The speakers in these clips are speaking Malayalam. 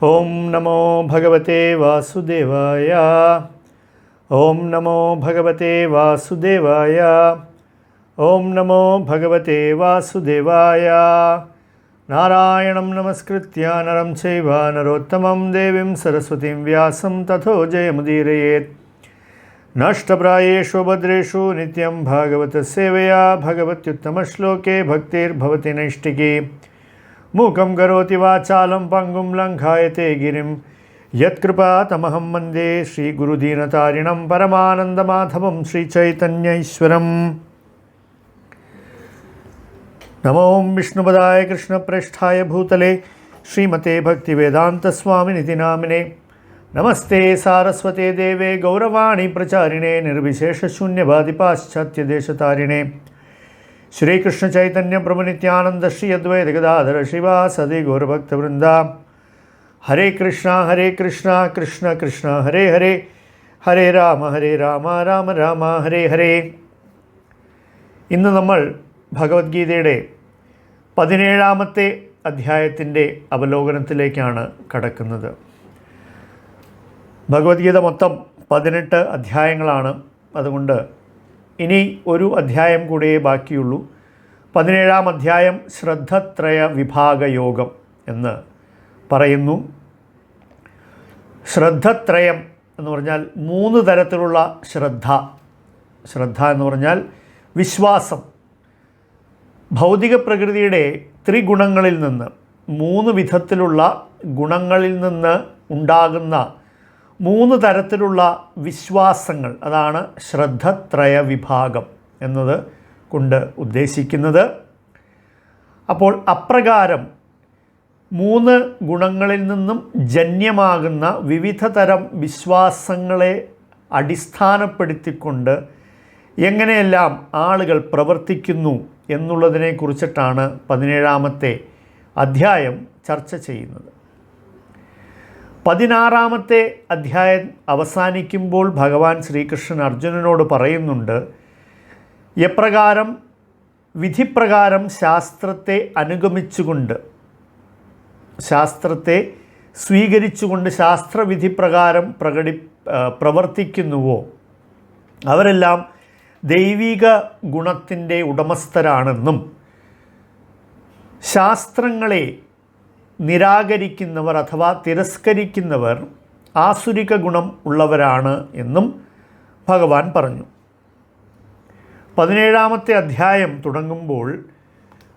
ഓം നമോ ഭഗവതേ വാസുദേവായ. ഓം നമോ ഭഗവതേ വാസുദേവായ. ഓം നമോ ഭഗവതേ വാസുദേവായ. നാരായണം നമസ്കൃത്യ നരം ചൈവ നരോത്തമം ദേവീം സരസ്വതീം വ്യാസം തഥോ ജയമുദീരയേത്. നഷ്ടപ്രായേഷു ഭദ്രേഷു നിത്യം ഭാഗവത സേവയാ ഭഗവത്യുത്തമശ്ലോകേ ഭക്തിർഭവതി നൈഷ്ഠികീ. മൂകം കരോതി വാചാലം പങ്കും ലംഘായത്തെ ഗിരിം യത്കൃപാതമഹം വന്ദേ ശ്രീഗുരുദീനതാരിണം പരമാനന്ദമാധവം ശ്രീചൈതന്യൈശ്വരം. നമോ വിഷ്ണുപദായ കൃഷ്ണപ്രേഷ്ഠായ ഭൂതലേ ശ്രീമതേ ഭക്തിവേദാന്തസ്വാമിനിതി നാമിനെ. നമസ്തേ സാരസ്വതേ ദേവേ ഗൗരവാണി പ്രചാരിണേ നിർവിശേഷശൂന്യവാദി പാശ്ചാത്യദേശതാരിണേ. ശ്രീകൃഷ്ണ ചൈതന്യ പ്രഭു നിത്യാനന്ദ ശ്രീ അദ്വൈത ഗദാധര ശ്രീവാസദി ഗൗരഭക്തവൃന്ദ. ഹരേ കൃഷ്ണ കൃഷ്ണ കൃഷ്ണ ഹരേ ഹരേ, ഹരേ രാമ രാമ രാമ ഹരേ ഹരേ. ഇന്ന് നമ്മൾ ഭഗവത്ഗീതയുടെ 17ാമത്തെ അധ്യായത്തിൻ്റെ അവലോകനത്തിലേക്കാണ് കടക്കുന്നത്. ഭഗവത്ഗീത മൊത്തം 18 അധ്യായങ്ങളാണ്. അതുകൊണ്ട് ഇനി ഒരു അധ്യായം കൂടിയേ ബാക്കിയുള്ളൂ. 17ാം അധ്യായം ശ്രദ്ധത്രയ വിഭാഗയോഗം എന്ന് പറയുന്നു. ശ്രദ്ധത്രയം എന്ന് പറഞ്ഞാൽ 3 തരത്തിലുള്ള ശ്രദ്ധ എന്ന് പറഞ്ഞാൽ വിശ്വാസം. ഭൗതിക പ്രകൃതിയുടെ ത്രിഗുണങ്ങളിൽ നിന്ന് 3 വിധത്തിലുള്ള ഗുണങ്ങളിൽ നിന്ന് ഉണ്ടാകുന്ന 3 തരത്തിലുള്ള വിശ്വാസങ്ങൾ, അതാണ് ശ്രദ്ധത്രയ വിഭാഗം എന്നത് കൊണ്ട് ഉദ്ദേശിക്കുന്നത്. അപ്പോൾ അപ്രകാരം 3 ഗുണങ്ങളിൽ നിന്നും ജന്യമാകുന്ന വിവിധ തരം വിശ്വാസങ്ങളെ അടിസ്ഥാനപ്പെടുത്തിക്കൊണ്ട് എങ്ങനെയെല്ലാം ആളുകൾ പ്രവർത്തിക്കുന്നു എന്നുള്ളതിനെക്കുറിച്ചിട്ടാണ് 17ാമത്തെ അധ്യായം ചർച്ച ചെയ്യുന്നത്. 16ാമത്തെ അധ്യായം അവസാനിക്കുമ്പോൾ ഭഗവാൻ ശ്രീകൃഷ്ണൻ അർജുനനോട് പറയുന്നുണ്ട്, എപ്രകാരം വിധിപ്രകാരം ശാസ്ത്രത്തെ അനുഗമിച്ചുകൊണ്ട്, ശാസ്ത്രത്തെ സ്വീകരിച്ചുകൊണ്ട് ശാസ്ത്രവിധിപ്രകാരം പ്രവർത്തിക്കുന്നുവോ അവരെല്ലാം ദൈവിക ഗുണത്തിൻ്റെ ഉടമസ്ഥരാണെന്നും ശാസ്ത്രങ്ങളെ നിരാകരിക്കുന്നവർ അഥവാ തിരസ്കരിക്കുന്നവർ ആസുരിക ഗുണം ഉള്ളവരാണ് എന്നും ഭഗവാൻ പറഞ്ഞു. 17ാമത്തെ അധ്യായം തുടങ്ങുമ്പോൾ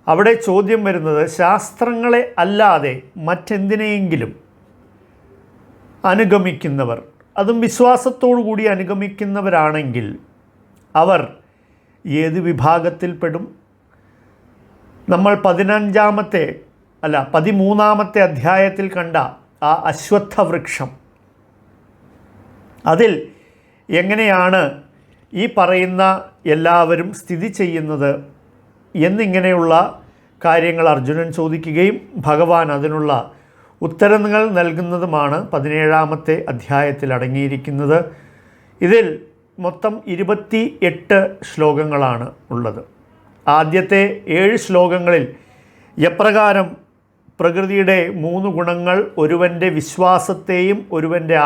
അവിടെ ചോദ്യം വരുന്നത്, ശാസ്ത്രങ്ങളെ അല്ലാതെ മറ്റെന്തിനെയെങ്കിലും അനുഗമിക്കുന്നവർ, അതും വിശ്വാസത്തോടു കൂടി അനുഗമിക്കുന്നവരാണെങ്കിൽ അവർ ഏത് വിഭാഗത്തിൽപ്പെടും? നമ്മൾ 13ാമത്തെ അധ്യായത്തിൽ കണ്ട ആ അശ്വത്ഥവൃക്ഷം, അതിൽ എങ്ങനെയാണ് ഈ പറയുന്ന എല്ലാവരും സ്ഥിതി ചെയ്യുന്നത് എന്നിങ്ങനെയുള്ള കാര്യങ്ങൾ അർജുനൻ ചോദിക്കുകയും ഭഗവാൻ അതിനുള്ള ഉത്തരങ്ങൾ നൽകുന്നതുമാണ് 17ാമത്തെ അധ്യായത്തിൽ അടങ്ങിയിരിക്കുന്നത്. ഇതിൽ മൊത്തം 28 ശ്ലോകങ്ങളാണ് ഉള്ളത്. ആദ്യത്തെ 7 ശ്ലോകങ്ങളിൽ എപ്രകാരം പ്രകൃതിയുടെ 3 ഗുണങ്ങൾ ഒരുവൻ്റെ വിശ്വാസത്തെയും ഒരുവൻ്റെ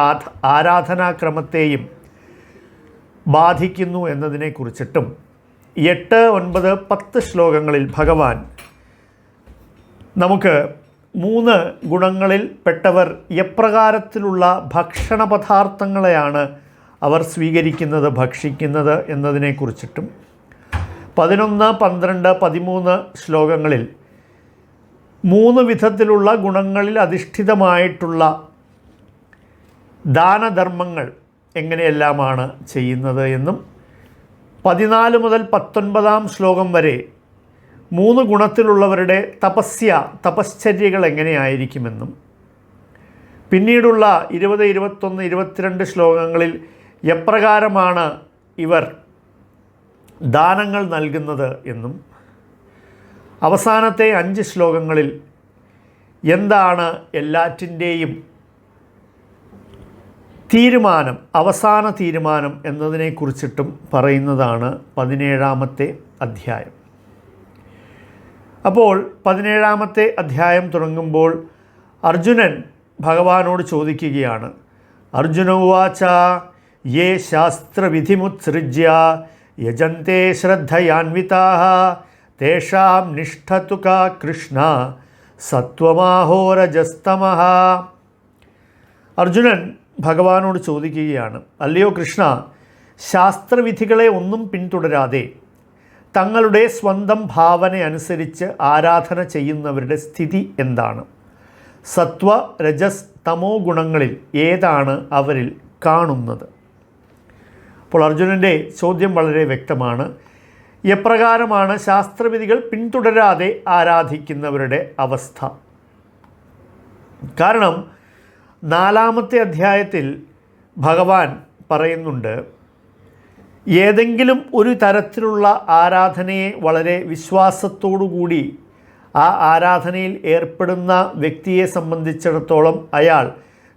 ആരാധനാക്രമത്തെയും ബാധിക്കുന്നു എന്നതിനെക്കുറിച്ചിട്ടും 8, 9, 10 ശ്ലോകങ്ങളിൽ ഭഗവാൻ നമുക്ക് 3 ഗുണങ്ങളിൽ പെട്ടവർ എപ്രകാരത്തിലുള്ള ഭക്ഷണ പദാർത്ഥങ്ങളെയാണ് അവർ സ്വീകരിക്കുന്നത്, ഭക്ഷിക്കുന്നത് എന്നതിനെക്കുറിച്ചിട്ടും 11, 12, 13 ശ്ലോകങ്ങളിൽ 3 വിധത്തിലുള്ള ഗുണങ്ങളിൽ അധിഷ്ഠിതമായിട്ടുള്ള ദാനധർമ്മങ്ങൾ എങ്ങനെയെല്ലാമാണ് ചെയ്യുന്നത് എന്നും 14 മുതൽ 19 ശ്ലോകം വരെ 3 ഗുണത്തിലുള്ളവരുടെ തപശ്ചര്യകൾ എങ്ങനെയായിരിക്കുമെന്നും പിന്നീടുള്ള 20, 21, 22 ശ്ലോകങ്ങളിൽ എപ്രകാരമാണ് ഇവർ ദാനങ്ങൾ നൽകുന്നത് എന്നും അവസാനത്തെ 5 ശ്ലോകങ്ങളിൽ എന്താണ് എല്ലാറ്റിൻ്റെയും തീരുമാനം, അവസാന തീരുമാനം എന്നതിനെക്കുറിച്ചിട്ടും പറയുന്നതാണ് 17ാമത്തെ അധ്യായം. അപ്പോൾ 17ാമത്തെ അധ്യായം തുടങ്ങുമ്പോൾ അർജുനൻ ഭഗവാനോട് ചോദിക്കുകയാണ്. അർജുന ഉവാച യേ ശാസ്ത്രവിധിമുത്സൃജ്യ യജന്തെ ശ്രദ്ധയാൻവിതാഃ തേഷാം നിഷ്ഠതു കാ കൃഷ്ണ സത്വമാഹോരജസ്തമഃ. അർജുനൻ ഭഗവാനോട് ചോദിക്കുകയാണ്, അല്ലയോ കൃഷ്ണ, ശാസ്ത്രവിധികളെ ഒന്നും പിന്തുടരാതെ തങ്ങളുടെ സ്വന്തം ഭാവന അനുസരിച്ച് ആരാധന ചെയ്യുന്നവരുടെ സ്ഥിതി എന്താണ്? സത്വ രജസ് തമോ ഗുണങ്ങളിൽ ഏതാണ് അവരിൽ കാണുന്നത്? അപ്പോൾ അർജുനൻ്റെ ചോദ്യം വളരെ വ്യക്തമാണ്. എപ്രകാരമാണ് ശാസ്ത്രവിധികൾ പിന്തുടരാതെ ആരാധിക്കുന്നവരുടെ അവസ്ഥ? കാരണം 4-ാമത്തെ അധ്യായത്തിൽ ഭഗവാൻ പറയുന്നുണ്ട്, ഏതെങ്കിലും ഒരു തരത്തിലുള്ള ആരാധനയെ വളരെ വിശ്വാസത്തോടുകൂടി ആ ആരാധനയിൽ ഏർപ്പെടുന്ന വ്യക്തിയെ സംബന്ധിച്ചിടത്തോളം അയാൾ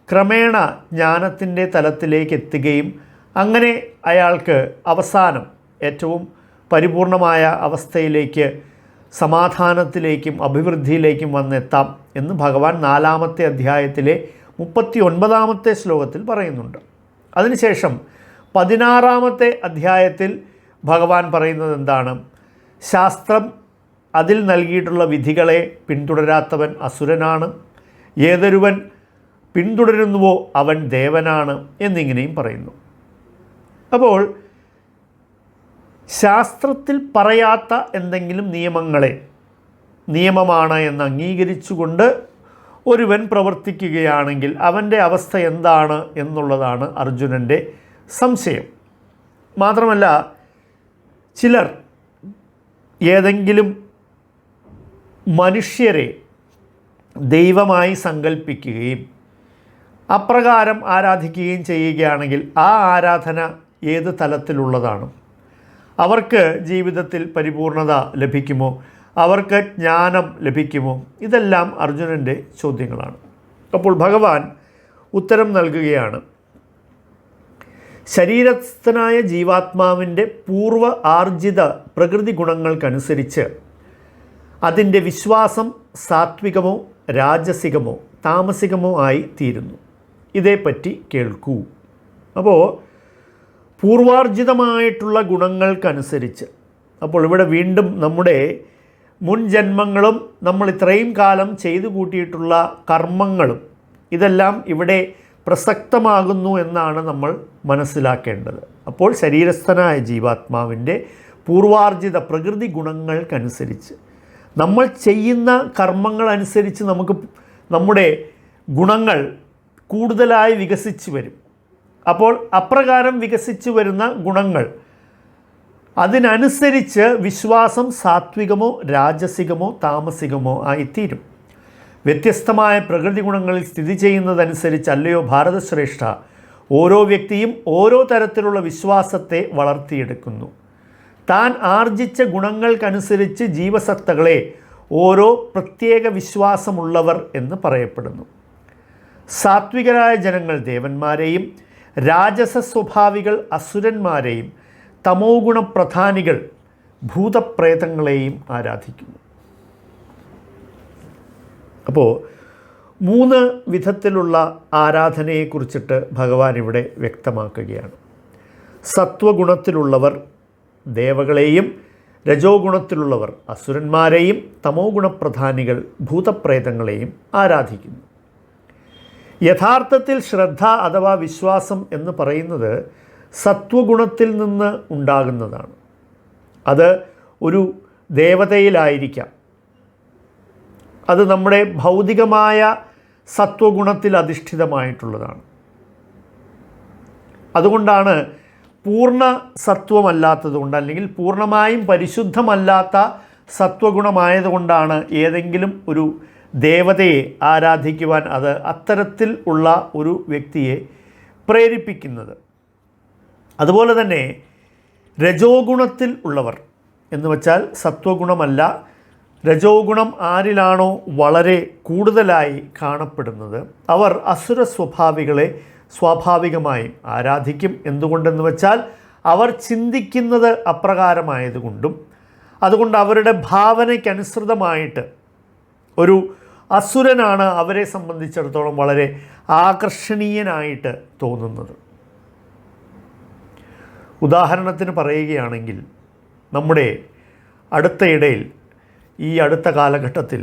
ക്രമേണ ജ്ഞാനത്തിൻ്റെ തലത്തിലേക്ക് എത്തുകയും അങ്ങനെ അയാൾക്ക് അവസാനം ഏറ്റവും പരിപൂർണമായ അവസ്ഥയിലേക്ക്, സമാധാനത്തിലേക്കും അഭിവൃദ്ധിയിലേക്കും വന്നെത്താം എന്ന് ഭഗവാൻ 4-ാമത്തെ അധ്യായത്തിലെ 39-ാമത്തെ ശ്ലോകത്തിൽ പറയുന്നുണ്ട്. അതിനുശേഷം 16-ാമത്തെ അധ്യായത്തിൽ ഭഗവാൻ പറയുന്നത് എന്താണ്? ശാസ്ത്രം അതിൽ നൽകിയിട്ടുള്ള വിധികളെ പിന്തുടരാത്തവൻ അസുരനാണ്, ഏതൊരുവൻ പിന്തുടരുന്നുവോ അവൻ ദേവനാണ് എന്നിങ്ങനെയും പറയുന്നു. അപ്പോൾ ശാസ്ത്രത്തിൽ പറയാത്ത എന്തെങ്കിലും നിയമങ്ങളെ നിയമമാണ് എന്ന് അംഗീകരിച്ചുകൊണ്ട് ഒരുവൻ പ്രവർത്തിക്കുകയാണെങ്കിൽ അവൻ്റെ അവസ്ഥ എന്താണ് എന്നുള്ളതാണ് അർജുനൻ്റെ സംശയം. മാത്രമല്ല, ചിലർ ഏതെങ്കിലും മനുഷ്യരെ ദൈവമായി സങ്കല്പിക്കുകയും അപ്രകാരം ആരാധിക്കുകയും ചെയ്യുകയാണെങ്കിൽ ആ ആരാധന ഏത് തലത്തിലുള്ളതാണ്? അവർക്ക് ജീവിതത്തിൽ പരിപൂർണത ലഭിക്കുമോ? അവർക്ക് ജ്ഞാനം ലഭിക്കുമോ? ഇതെല്ലാം അർജുനൻ്റെ ചോദ്യങ്ങളാണ്. അപ്പോൾ ഭഗവാൻ ഉത്തരം നൽകുകയാണ്. ശരീരസ്ഥനായ ജീവാത്മാവിൻ്റെ പൂർവ്വ ആർജിത പ്രകൃതി ഗുണങ്ങൾക്കനുസരിച്ച് അതിൻ്റെ വിശ്വാസം സാത്വികമോ രാജസികമോ താമസികമോ ആയി തീരുന്നു. ഇതേപ്പറ്റി കേൾക്കൂ. അപ്പോൾ പൂർവാർജിതമായിട്ടുള്ള ഗുണങ്ങൾക്കനുസരിച്ച്, അപ്പോൾ ഇവിടെ വീണ്ടും നമ്മുടെ മുൻ ജന്മങ്ങളും നമ്മൾ ഇത്രയും കാലം ചെയ്തു കൂട്ടിയിട്ടുള്ള കർമ്മങ്ങളും ഇതെല്ലാം ഇവിടെ പ്രസക്തമാകുന്നു എന്നാണ് നമ്മൾ മനസ്സിലാക്കേണ്ടത്. അപ്പോൾ ശരീരസ്ഥനായ ജീവാത്മാവിൻ്റെ പൂർവാർജിത പ്രകൃതി ഗുണങ്ങൾക്കനുസരിച്ച് നമ്മൾ ചെയ്യുന്ന കർമ്മങ്ങളനുസരിച്ച് നമുക്ക് നമ്മുടെ ഗുണങ്ങൾ കൂടുതലായി വികസിച്ച് വരും. അപ്പോൾ അപ്രകാരം വികസിച്ച് വരുന്ന ഗുണങ്ങൾ അതിനനുസരിച്ച് വിശ്വാസം സാത്വികമോ രാജസികമോ താമസികമോ ആയിത്തീരും. വ്യത്യസ്തമായ പ്രകൃതി ഗുണങ്ങളിൽ സ്ഥിതി ചെയ്യുന്നതനുസരിച്ചല്ലയോ ഭാരതശ്രേഷ്ഠ ഓരോ വ്യക്തിയും ഓരോ തരത്തിലുള്ള വിശ്വാസത്തെ വളർത്തിയെടുക്കുന്നു. താൻ ആർജിച്ച ഗുണങ്ങൾക്കനുസരിച്ച് ജീവസത്തകളെ ഓരോ പ്രത്യേക വിശ്വാസമുള്ളവർ എന്ന് പറയപ്പെടുന്നു. സാത്വികരായ ജനങ്ങൾ ദേവന്മാരെയും രാജസ സ്വഭാവികൾ അസുരന്മാരെയും തമോ ഗുണപ്രധാനികൾ ഭൂതപ്രേതങ്ങളെയും ആരാധിക്കുന്നു. അപ്പോൾ 3 വിധത്തിലുള്ള ആരാധനയെക്കുറിച്ചിട്ട് ഭഗവാൻ ഇവിടെ വ്യക്തമാക്കുകയാണ്. സത്വഗുണത്തിലുള്ളവർ ദേവകളെയും, രജോ ഗുണത്തിലുള്ളവർ അസുരന്മാരെയും, തമോ ഗുണപ്രധാനികൾ ഭൂതപ്രേതങ്ങളെയും ആരാധിക്കുന്നു. യഥാർത്ഥത്തിൽ ശ്രദ്ധ അഥവാ വിശ്വാസം എന്ന് പറയുന്നത് സത്വഗുണത്തിൽ നിന്ന് ഉണ്ടാകുന്നതാണ്. അത് ഒരു ദേവതയിലായിരിക്കാം, അത് നമ്മുടെ ഭൗതികമായ സത്വഗുണത്തിൽ അധിഷ്ഠിതമായിട്ടുള്ളതാണ്. അതുകൊണ്ടാണ് പൂർണ്ണ സത്വമല്ലാത്തതുകൊണ്ട്, അല്ലെങ്കിൽ പൂർണ്ണമായും പരിശുദ്ധമല്ലാത്ത സത്വഗുണമായതുകൊണ്ടാണ് ഏതെങ്കിലും ഒരു ദേവതയെ ആരാധിക്കുവാൻ അത് അത്തരത്തിൽ ഉള്ള ഒരു വ്യക്തിയെ പ്രേരിപ്പിക്കുന്നത്. അതുപോലെ തന്നെ രജോ ഗുണത്തിൽ ഉള്ളവർ എന്ന് വച്ചാൽ സത്വഗുണമല്ല, രജോ ഗുണം ആരിലാണോ വളരെ കൂടുതലായി കാണപ്പെടുന്നത് അവർ അസുര സ്വഭാവികളെ സ്വാഭാവികമായും ആരാധിക്കും. എന്തുകൊണ്ടെന്ന് വെച്ചാൽ അവർ ചിന്തിക്കുന്നത് അപ്രകാരമായതുകൊണ്ടും അതുകൊണ്ട് അവരുടെ ഭാവനയ്ക്കനുസൃതമായിട്ട് ഒരു അസുരനാണ് അവരെ സംബന്ധിച്ചിടത്തോളം വളരെ ആകർഷണീയനായിട്ട് തോന്നുന്നത്. ഉദാഹരണത്തിന് പറയുകയാണെങ്കിൽ, നമ്മുടെ അടുത്തയിടയിൽ ഈ അടുത്ത കാലഘട്ടത്തിൽ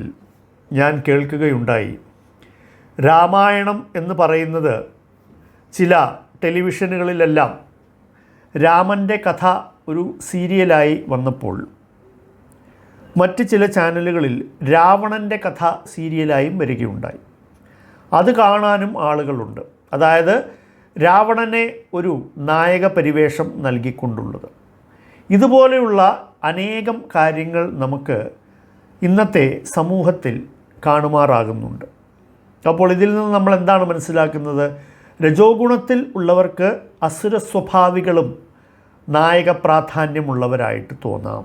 ഞാൻ കേൾക്കുകയുണ്ടായി, രാമായണം എന്ന് പറയുന്നത് ചില ടെലിവിഷനുകളിലെല്ലാം രാമൻ്റെ കഥ ഒരു സീരിയലായി വന്നപ്പോൾ മറ്റ് ചില ചാനലുകളിൽ രാവണൻ്റെ കഥ സീരിയലായും വരികയുണ്ടായി. അത് കാണാനും ആളുകളുണ്ട്. അതായത് രാവണനെ ഒരു നായക പരിവേഷം നൽകിക്കൊണ്ടുള്ളത്. ഇതുപോലെയുള്ള അനേകം കാര്യങ്ങൾ നമുക്ക് ഇന്നത്തെ സമൂഹത്തിൽ കാണുമാറാകുന്നുണ്ട്. അപ്പോൾ ഇതിൽ നിന്ന് നമ്മൾ എന്താണ് മനസ്സിലാക്കുന്നത്? രജോ ഗുണത്തിൽ ഉള്ളവർക്ക് അസുര സ്വഭാവികളും നായക പ്രാധാന്യമുള്ളവരായിട്ട് തോന്നാം.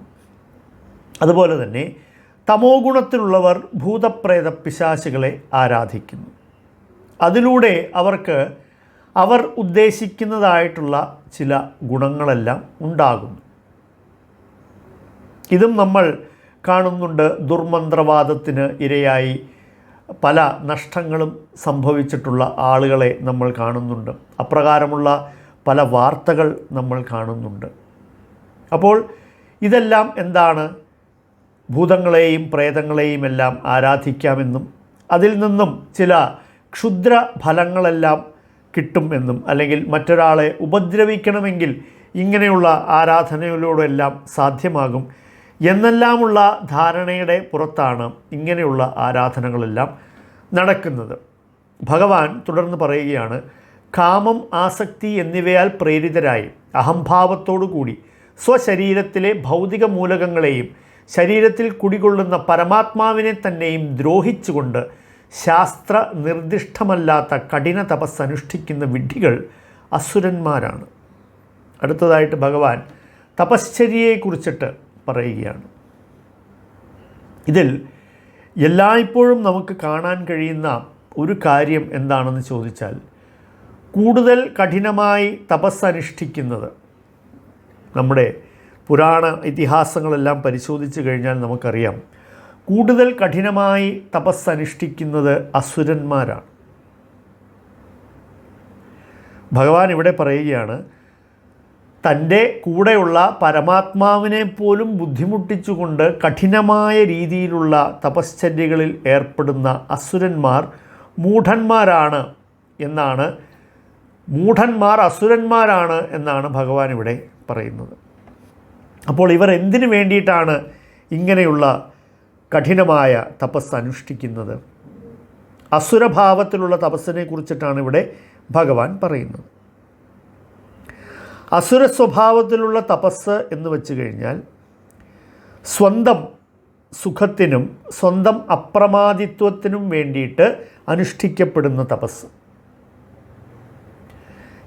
അതുപോലെ തന്നെ തമോ ഗുണത്തിലുള്ളവർ ഭൂതപ്രേത പിശാചുകളെ ആരാധിക്കുന്നു. അതിലൂടെ അവർക്ക് അവർ ഉദ്ദേശിക്കുന്നതായിട്ടുള്ള ചില ഗുണങ്ങളെല്ലാം ഉണ്ടാകുന്നു. ഇതും നമ്മൾ കാണുന്നുണ്ട്. ദുർമന്ത്രവാദത്തിന് ഇരയായി പല നഷ്ടങ്ങളും സംഭവിച്ചിട്ടുള്ള ആളുകളെ നമ്മൾ കാണുന്നുണ്ട്. അപ്രകാരമുള്ള പല വാർത്തകൾ നമ്മൾ കാണുന്നുണ്ട്. അപ്പോൾ ഇതെല്ലാം എന്താണ്? ഭൂതങ്ങളെയും പ്രേതങ്ങളെയും എല്ലാം ആരാധിക്കാമെന്നും അതിൽ നിന്നും ചില ക്ഷുദ്ര ഫലങ്ങളെല്ലാം കിട്ടും എന്നും, അല്ലെങ്കിൽ മറ്റൊരാളെ ഉപദ്രവിക്കണമെങ്കിൽ ഇങ്ങനെയുള്ള ആരാധനയിലൂടെല്ലാം സാധ്യമാകും എന്നെല്ലാമുള്ള ധാരണയുടെ പുറത്താണ് ഇങ്ങനെയുള്ള ആരാധനകളെല്ലാം നടക്കുന്നത്. ഭഗവാൻ തുടർന്ന് പറയുകയാണ്, കാമം, ആസക്തി എന്നിവയാൽ പ്രേരിതരായി അഹംഭാവത്തോടു കൂടി സ്വശരീരത്തിലെ ഭൗതിക മൂലകങ്ങളെയും ശരീരത്തിൽ കുടികൊള്ളുന്ന പരമാത്മാവിനെ തന്നെയും ദ്രോഹിച്ചുകൊണ്ട് ശാസ്ത്ര നിർദ്ദിഷ്ടമല്ലാത്ത കഠിന തപസ് അനുഷ്ഠിക്കുന്ന വിഡ്ഢികൾ അസുരന്മാരാണ്. അടുത്തതായിട്ട് ഭഗവാൻ തപശ്ചര്യയെക്കുറിച്ചിട്ട് പറയുകയാണ്. ഇതിൽ എല്ലായ്പ്പോഴും നമുക്ക് കാണാൻ കഴിയുന്ന ഒരു കാര്യം എന്താണെന്ന് ചോദിച്ചാൽ, കൂടുതൽ കഠിനമായി തപസ് അനുഷ്ഠിക്കുന്നത്, നമ്മുടെ പുരാണ ഇതിഹാസങ്ങളെല്ലാം പരിശോധിച്ച് കഴിഞ്ഞാൽ നമുക്കറിയാം, കൂടുതൽ കഠിനമായി തപസ് അനുഷ്ഠിക്കുന്നത് അസുരന്മാരാണ്. ഭഗവാൻ ഇവിടെ പറയുകയാണ്, തൻ്റെ കൂടെയുള്ള പരമാത്മാവിനെ പോലും ബുദ്ധിമുട്ടിച്ചുകൊണ്ട് കഠിനമായ രീതിയിലുള്ള തപശ്ചര്യകളിൽ ഏർപ്പെടുന്ന അസുരന്മാർ മൂഢന്മാരാണ് എന്നാണ്, അസുരന്മാരാണ് എന്നാണ് ഭഗവാൻ ഇവിടെ പറയുന്നത്. അപ്പോൾ ഇവർ എന്തിനു വേണ്ടിയിട്ടാണ് ഇങ്ങനെയുള്ള കഠിനമായ തപസ് അനുഷ്ഠിക്കുന്നത്? അസുരഭാവത്തിലുള്ള തപസ്സിനെ കുറിച്ചിട്ടാണ് ഇവിടെ ഭഗവാൻ പറയുന്നത്. അസുര സ്വഭാവത്തിലുള്ള തപസ് എന്ന് വെച്ച് കഴിഞ്ഞാൽ സ്വന്തം സുഖത്തിനും സ്വന്തം അപ്രമാദിത്വത്തിനും വേണ്ടിയിട്ട് അനുഷ്ഠിക്കപ്പെടുന്ന തപസ്.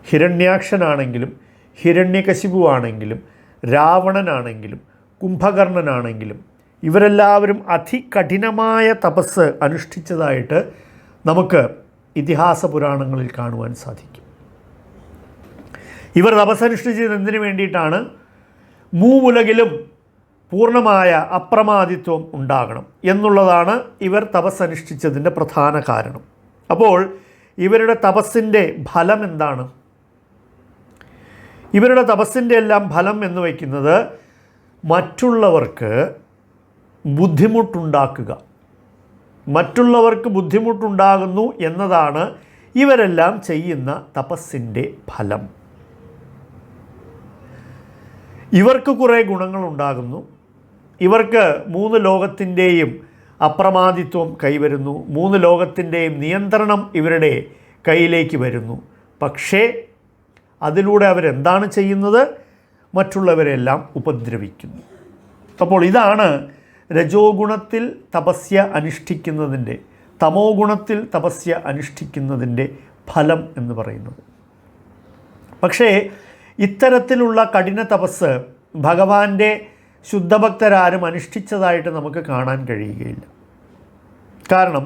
ഹിരണ്യാക്ഷനാണെങ്കിലും ഹിരണ്യകശിപുവാണെങ്കിലും രാവണനാണെങ്കിലും കുംഭകർണനാണെങ്കിലും ഇവരെല്ലാവരും അതികഠിനമായ തപസ് അനുഷ്ഠിച്ചതായിട്ട് നമുക്ക് ഇതിഹാസ പുരാണങ്ങളിൽ കാണുവാൻ സാധിക്കും. ഇവർ തപസ്സനുഷ്ഠിച്ചത് എന്തിനു വേണ്ടിയിട്ടാണ്? മൂവുലകിലും പൂർണ്ണമായ അപ്രമാദിത്വം ഉണ്ടാകണം എന്നുള്ളതാണ് ഇവർ തപസ്സനുഷ്ഠിച്ചതിൻ്റെ പ്രധാന കാരണം. അപ്പോൾ ഇവരുടെ തപസ്സിൻ്റെ ഫലം എന്താണ്? ഇവരുടെ തപസ്സിൻ്റെ എല്ലാം ഫലം എന്ന് വയ്ക്കുന്നത് മറ്റുള്ളവർക്ക് ബുദ്ധിമുട്ടുണ്ടാക്കുക. മറ്റുള്ളവർക്ക് ബുദ്ധിമുട്ടുണ്ടാകുന്നു എന്നതാണ് ഇവരെല്ലാം ചെയ്യുന്ന തപസ്സിൻ്റെ ഫലം. ഇവർക്ക് കുറേ ഗുണങ്ങളുണ്ടാകുന്നു. ഇവർക്ക് 3 ലോകത്തിൻ്റെയും അപ്രമാദിത്വം കൈവരുന്നു. 3 ലോകത്തിൻ്റെയും നിയന്ത്രണം ഇവരുടെ കയ്യിലേക്ക് വരുന്നു. പക്ഷേ അതിലൂടെ അവരെന്താണ് ചെയ്യുന്നത്? മറ്റുള്ളവരെല്ലാം ഉപദ്രവിക്കുന്നു. അപ്പോൾ ഇതാണ് രജോ ഗുണത്തിൽ തപസ്യ അനുഷ്ഠിക്കുന്നതിൻ്റെ, തമോ ഗുണത്തിൽ തപസ്യ അനുഷ്ഠിക്കുന്നതിൻ്റെ ഫലം എന്ന് പറയുന്നത്. പക്ഷേ ഇത്തരത്തിലുള്ള കഠിന തപസ് ഭഗവാന്റെ ശുദ്ധഭക്തരാരും അനുഷ്ഠിച്ചതായിട്ട് നമുക്ക് കാണാൻ കഴിയുകയില്ല. കാരണം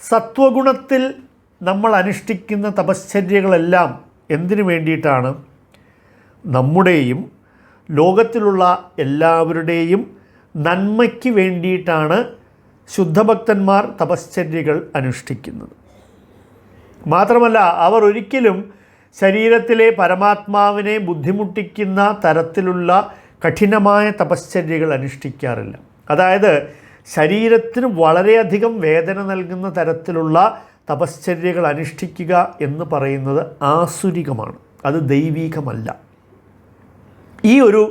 സത്വഗുണത്തിൽ നമ്മൾ അനുഷ്ഠിക്കുന്ന തപശ്ചര്യകളെല്ലാം എന്തിനു വേണ്ടിയിട്ടാണ്? നമ്മുടെയും ലോകത്തിലുള്ള എല്ലാവരുടെയും നന്മയ്ക്ക് വേണ്ടിയിട്ടാണ് ശുദ്ധഭക്തന്മാർ തപശ്ചര്യകൾ അനുഷ്ഠിക്കുന്നത്. മാത്രമല്ല അവർ ഒരിക്കലും ശരീരത്തിലെ പരമാത്മാവിനെ ബുദ്ധിമുട്ടിക്കുന്ന തരത്തിലുള്ള കഠിനമായ തപശ്ചര്യകൾ അനുഷ്ഠിക്കാറില്ല. അതായത് ശരീരത്തിന് വളരെയധികം വേദന നൽകുന്ന തരത്തിലുള്ള തപശ്ചര്യകൾ അനുഷ്ഠിക്കുക എന്ന് പറയുന്നത് ആസുരികമാണ്, അത് ദൈവീകമല്ല. ഈ ഒരു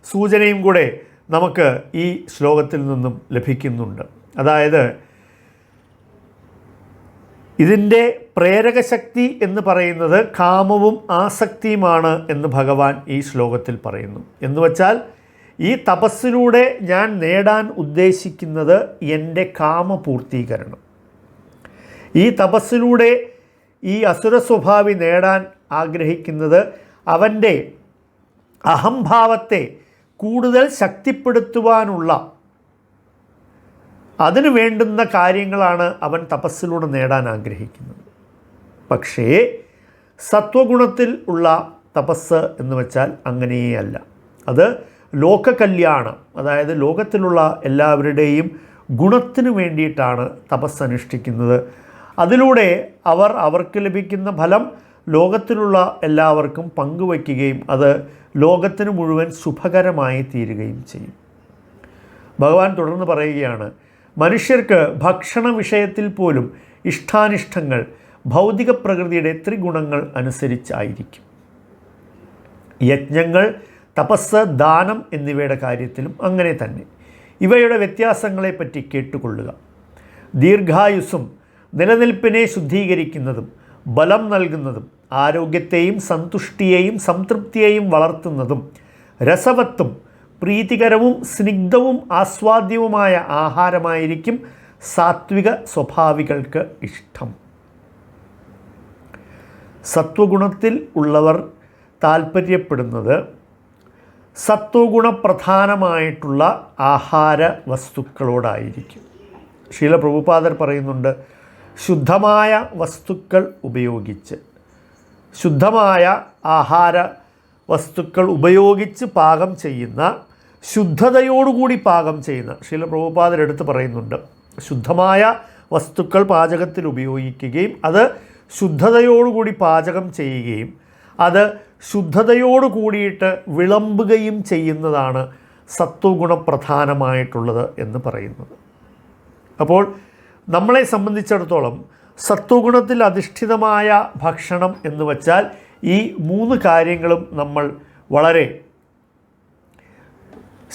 സൂചനയും കൂടെ നമുക്ക് ഈ ശ്ലോകത്തിൽ നിന്നും ലഭിക്കുന്നുണ്ട്. അതായത് ഇതിൻ്റെ പ്രേരകശക്തി എന്ന് പറയുന്നത് കാമവും ആസക്തിയുമാണ് എന്ന് ഭഗവാൻ ഈ ശ്ലോകത്തിൽ പറയുന്നു. എന്നുവച്ചാൽ ഈ തപസ്സിലൂടെ ഞാൻ നേടാൻ ഉദ്ദേശിക്കുന്നത് എൻ്റെ കാമപൂർത്തീകരണം. ഈ തപസ്സിലൂടെ ഈ അസുര സ്വഭാവി നേടാൻ ആഗ്രഹിക്കുന്നത് അവൻ്റെ അഹംഭാവത്തെ കൂടുതൽ ശക്തിപ്പെടുത്തുവാനുള്ള അതിനു വേണ്ടുന്ന കാര്യങ്ങളാണ് അവൻ തപസ്സിലൂടെ നേടാൻ ആഗ്രഹിക്കുന്നത്. പക്ഷേ സത്വഗുണത്തിൽ ഉള്ള തപസ് എന്ന് വെച്ചാൽ അങ്ങനെയല്ല. അത് ലോകകല്യാണം, അതായത് ലോകത്തിലുള്ള എല്ലാവരുടെയും ഗുണത്തിനു വേണ്ടിയിട്ടാണ് തപസ് അനുഷ്ഠിക്കുന്നത്. അതിലൂടെ അവർക്ക് ലഭിക്കുന്ന ഫലം ലോകത്തിലുള്ള എല്ലാവർക്കും പങ്കുവയ്ക്കുകയും അത് ലോകത്തിന് മുഴുവൻ ശുഭകരമായി തീരുകയും ചെയ്യും. ഭഗവാൻ തുടർന്ന് പറയുകയാണ്, മനുഷ്യർക്ക് ഭക്ഷണ വിഷയത്തിൽ പോലും ഇഷ്ടാനിഷ്ടങ്ങൾ ഭൗതിക പ്രകൃതിയുടെ ത്രിഗുണങ്ങൾ അനുസരിച്ചായിരിക്കും. യജ്ഞങ്ങൾ, തപസ്, ദാനം എന്നിവയുടെ കാര്യത്തിലും അങ്ങനെ തന്നെ. ഇവയുടെ വ്യത്യാസങ്ങളെപ്പറ്റി കേട്ടുകൊള്ളുക. ദീർഘായുസ്സും നിലനിൽപ്പിനെ ശുദ്ധീകരിക്കുന്നതും ബലം നൽകുന്നതും ആരോഗ്യത്തെയും സന്തുഷ്ടിയെയും സംതൃപ്തിയെയും വളർത്തുന്നതും രസവത്തും പ്രീതികരവും സ്നിഗ്ധവും ആസ്വാദ്യവുമായ ആഹാരമായിരിക്കും സാത്വിക സ്വഭാവികൾക്ക് ഇഷ്ടം. സത്വഗുണത്തിൽ ഉള്ളവർ താൽപ്പര്യപ്പെടുന്നത് സത്വഗുണപ്രധാനമായിട്ടുള്ള ആഹാര വസ്തുക്കളോടായിരിക്കും. ശ്രീല പ്രഭുപാദർ പറയുന്നുണ്ട്, ശുദ്ധമായ വസ്തുക്കൾ ഉപയോഗിച്ച്, ശുദ്ധമായ ആഹാര വസ്തുക്കൾ ഉപയോഗിച്ച് പാകം ചെയ്യുന്ന, ശുദ്ധതയോടുകൂടി പാകം ചെയ്യുന്ന, ശ്രീല പ്രഭുപാദർ എടുത്ത് പറയുന്നുണ്ട്, ശുദ്ധമായ വസ്തുക്കൾ പാചകത്തിൽ ഉപയോഗിക്കുകയും അത് ശുദ്ധതയോടുകൂടി പാചകം ചെയ്യുകയും അത് ശുദ്ധതയോട് കൂടിയിട്ട് വിളമ്പുകയും ചെയ്യുന്നതാണ് സത്വഗുണപ്രധാനമായിട്ടുള്ളത് എന്ന് പറയുന്നത്. അപ്പോൾ നമ്മളെ സംബന്ധിച്ചിടത്തോളം സത്വഗുണത്തിൽ അധിഷ്ഠിതമായ ഭക്ഷണം എന്ന് വച്ചാൽ ഈ 3 കാര്യങ്ങളും നമ്മൾ വളരെ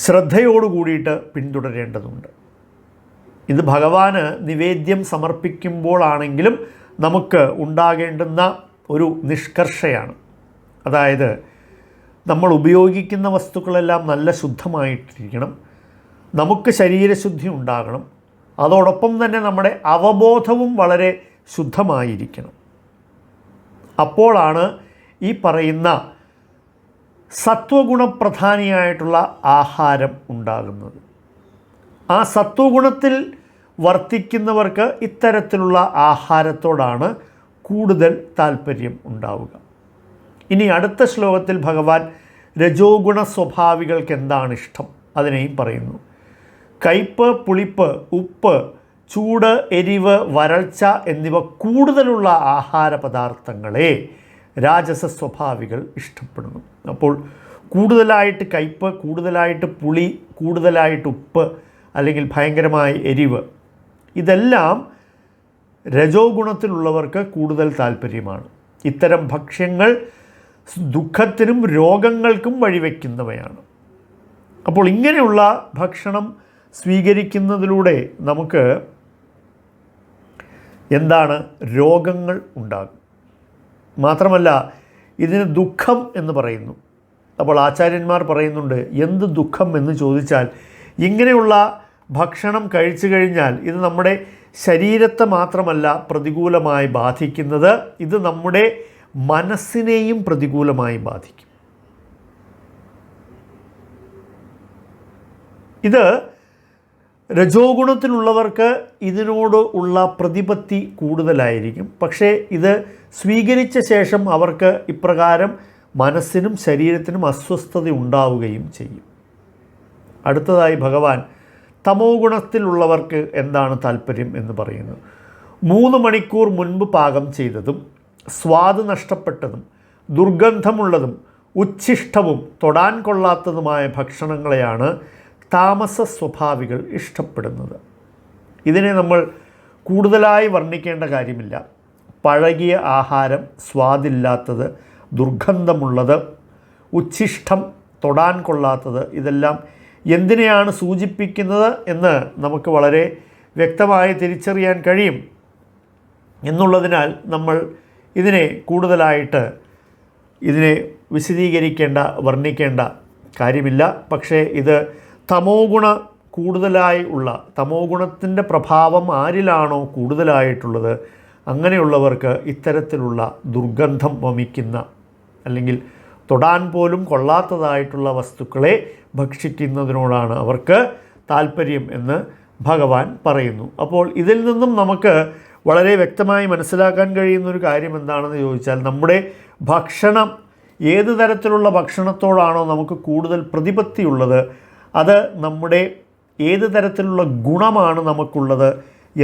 ശ്രദ്ധയോടു കൂടിയിട്ട് പിന്തുടരേണ്ടതുണ്ട്. ഇത് ഭഗവാന് നിവേദ്യം സമർപ്പിക്കുമ്പോഴാണെങ്കിലും നമുക്ക് ഉണ്ടാകേണ്ടുന്ന ഒരു നിഷ്കർഷയാണ്. അതായത് നമ്മൾ ഉപയോഗിക്കുന്ന വസ്തുക്കളെല്ലാം നല്ല ശുദ്ധമായിട്ടിരിക്കണം, നമുക്ക് ശരീരശുദ്ധി ഉണ്ടാകണം, അതോടൊപ്പം തന്നെ നമ്മുടെ അവബോധവും വളരെ ശുദ്ധമായിരിക്കണം. അപ്പോഴാണ് ഈ പറയുന്ന സത്വഗുണപ്രധാനിയായിട്ടുള്ള ആഹാരം ഉണ്ടാകുന്നത്. ആ സത്വഗുണത്തിൽ വർത്തിക്കുന്നവർക്ക് ഇത്തരത്തിലുള്ള ആഹാരത്തോടാണ് കൂടുതൽ താല്പര്യം ഉണ്ടാവുക. ഇനി അടുത്ത ശ്ലോകത്തിൽ ഭഗവാൻ രജോ ഗുണ സ്വഭാവികൾക്ക് എന്താണ് ഇഷ്ടം അതിനെയും പറയുന്നു. കയ്പ്, പുളിപ്പ്, ഉപ്പ്, ചൂട്, എരിവ്, വരൾച്ച എന്നിവ കൂടുതലുള്ള ആഹാര പദാർത്ഥങ്ങളെ രാജസ സ്വഭാവികൾ ഇഷ്ടപ്പെടുന്നു. അപ്പോൾ കൂടുതലായിട്ട് കയ്പ്, കൂടുതലായിട്ട് പുളി, കൂടുതലായിട്ട് ഉപ്പ് അല്ലെങ്കിൽ ഭയങ്കരമായ എരിവ്, ഇതെല്ലാം രജോ ഗുണത്തിലുള്ളവർക്ക് കൂടുതൽ താല്പര്യമാണ്. ഇത്തരം ഭക്ഷ്യങ്ങൾ ദുഃഖത്തിനും രോഗങ്ങൾക്കും വഴിവെക്കുന്നവയാണ്. അപ്പോൾ ഇങ്ങനെയുള്ള ഭക്ഷണം സ്വീകരിക്കുന്നതിലൂടെ നമുക്ക് എന്താണ്, രോഗങ്ങൾ ഉണ്ടാകും. മാത്രമല്ല ഇതിന് ദുഃഖം എന്ന് പറയുന്നു. അപ്പോൾ ആചാര്യന്മാർ പറയുന്നുണ്ട്, എന്ത് ദുഃഖം എന്ന് ചോദിച്ചാൽ ഇങ്ങനെയുള്ള ഭക്ഷണം കഴിച്ചു കഴിഞ്ഞാൽ ഇത് നമ്മുടെ ശരീരത്തെ മാത്രമല്ല പ്രതികൂലമായി ബാധിക്കുന്നത്, ഇത് നമ്മുടെ മനസ്സിനെയും പ്രതികൂലമായി ബാധിക്കും. ഇത് രജോ ഗുണത്തിലുള്ളവർക്ക് ഇതിനോട് ഉള്ള പ്രതിപത്തി കൂടുതലായിരിക്കും. പക്ഷേ ഇത് സ്വീകരിച്ച ശേഷം അവർക്ക് ഇപ്രകാരം മനസ്സിനും ശരീരത്തിനും അസ്വസ്ഥത ഉണ്ടാവുകയും ചെയ്യും. അടുത്തതായി ഭഗവാൻ തമോ ഗുണത്തിലുള്ളവർക്ക് എന്താണ് താല്പര്യം എന്ന് പറയുന്നു. 3 മണിക്കൂർ മുൻപ് പാകം ചെയ്തതും സ്വാദ് നഷ്ടപ്പെട്ടതും ദുർഗന്ധമുള്ളതും ഉച്ഛിഷ്ടവും തൊടാൻ കൊള്ളാത്തതുമായ ഭക്ഷണങ്ങളെയാണ് താമസ സ്വഭാവികൾ ഇഷ്ടപ്പെടുന്നത്. ഇതിനെ നമ്മൾ കൂടുതലായി വർണ്ണിക്കേണ്ട കാര്യമില്ല. പഴകിയ ആഹാരം, സ്വാദില്ലാത്തത്, ദുർഗന്ധമുള്ളത്, ഉച്ഛിഷ്ടം, തൊടാൻ കൊള്ളാത്തത്, ഇതെല്ലാം എന്തിനെയാണ് സൂചിപ്പിക്കുന്നത് എന്ന് നമുക്ക് വളരെ വ്യക്തമായി തിരിച്ചറിയാൻ കഴിയും. എന്നുള്ളതിനാൽ നമ്മൾ ഇതിനെ കൂടുതലായിട്ട് വിശദീകരിക്കേണ്ട, വർണ്ണിക്കേണ്ട കാര്യമില്ല. പക്ഷേ ഇത് തമോ ഗുണത്തിൻ്റെ പ്രഭാവം ആരിലാണോ കൂടുതലായിട്ടുള്ളത് അങ്ങനെയുള്ളവർക്ക് ഇത്തരത്തിലുള്ള ദുർഗന്ധം വമിക്കുന്ന അല്ലെങ്കിൽ തൊടാൻ പോലും കൊള്ളാത്തതായിട്ടുള്ള വസ്തുക്കളെ ഭക്ഷിക്കുന്നതിനോടാണ് അവർക്ക് താല്പര്യം എന്ന് ഭഗവാൻ പറയുന്നു. അപ്പോൾ ഇതിൽ നിന്നും നമുക്ക് വളരെ വ്യക്തമായി മനസ്സിലാക്കാൻ കഴിയുന്നൊരു കാര്യം എന്താണെന്ന് ചോദിച്ചാൽ, നമ്മുടെ ഭക്ഷണം ഏത് തരത്തിലുള്ള ഭക്ഷണത്തോടാണോ നമുക്ക് കൂടുതൽ പ്രതിപത്തിയുള്ളത്, അത് നമ്മുടെ ഏത് തരത്തിലുള്ള ഗുണമാണ് നമുക്കുള്ളത്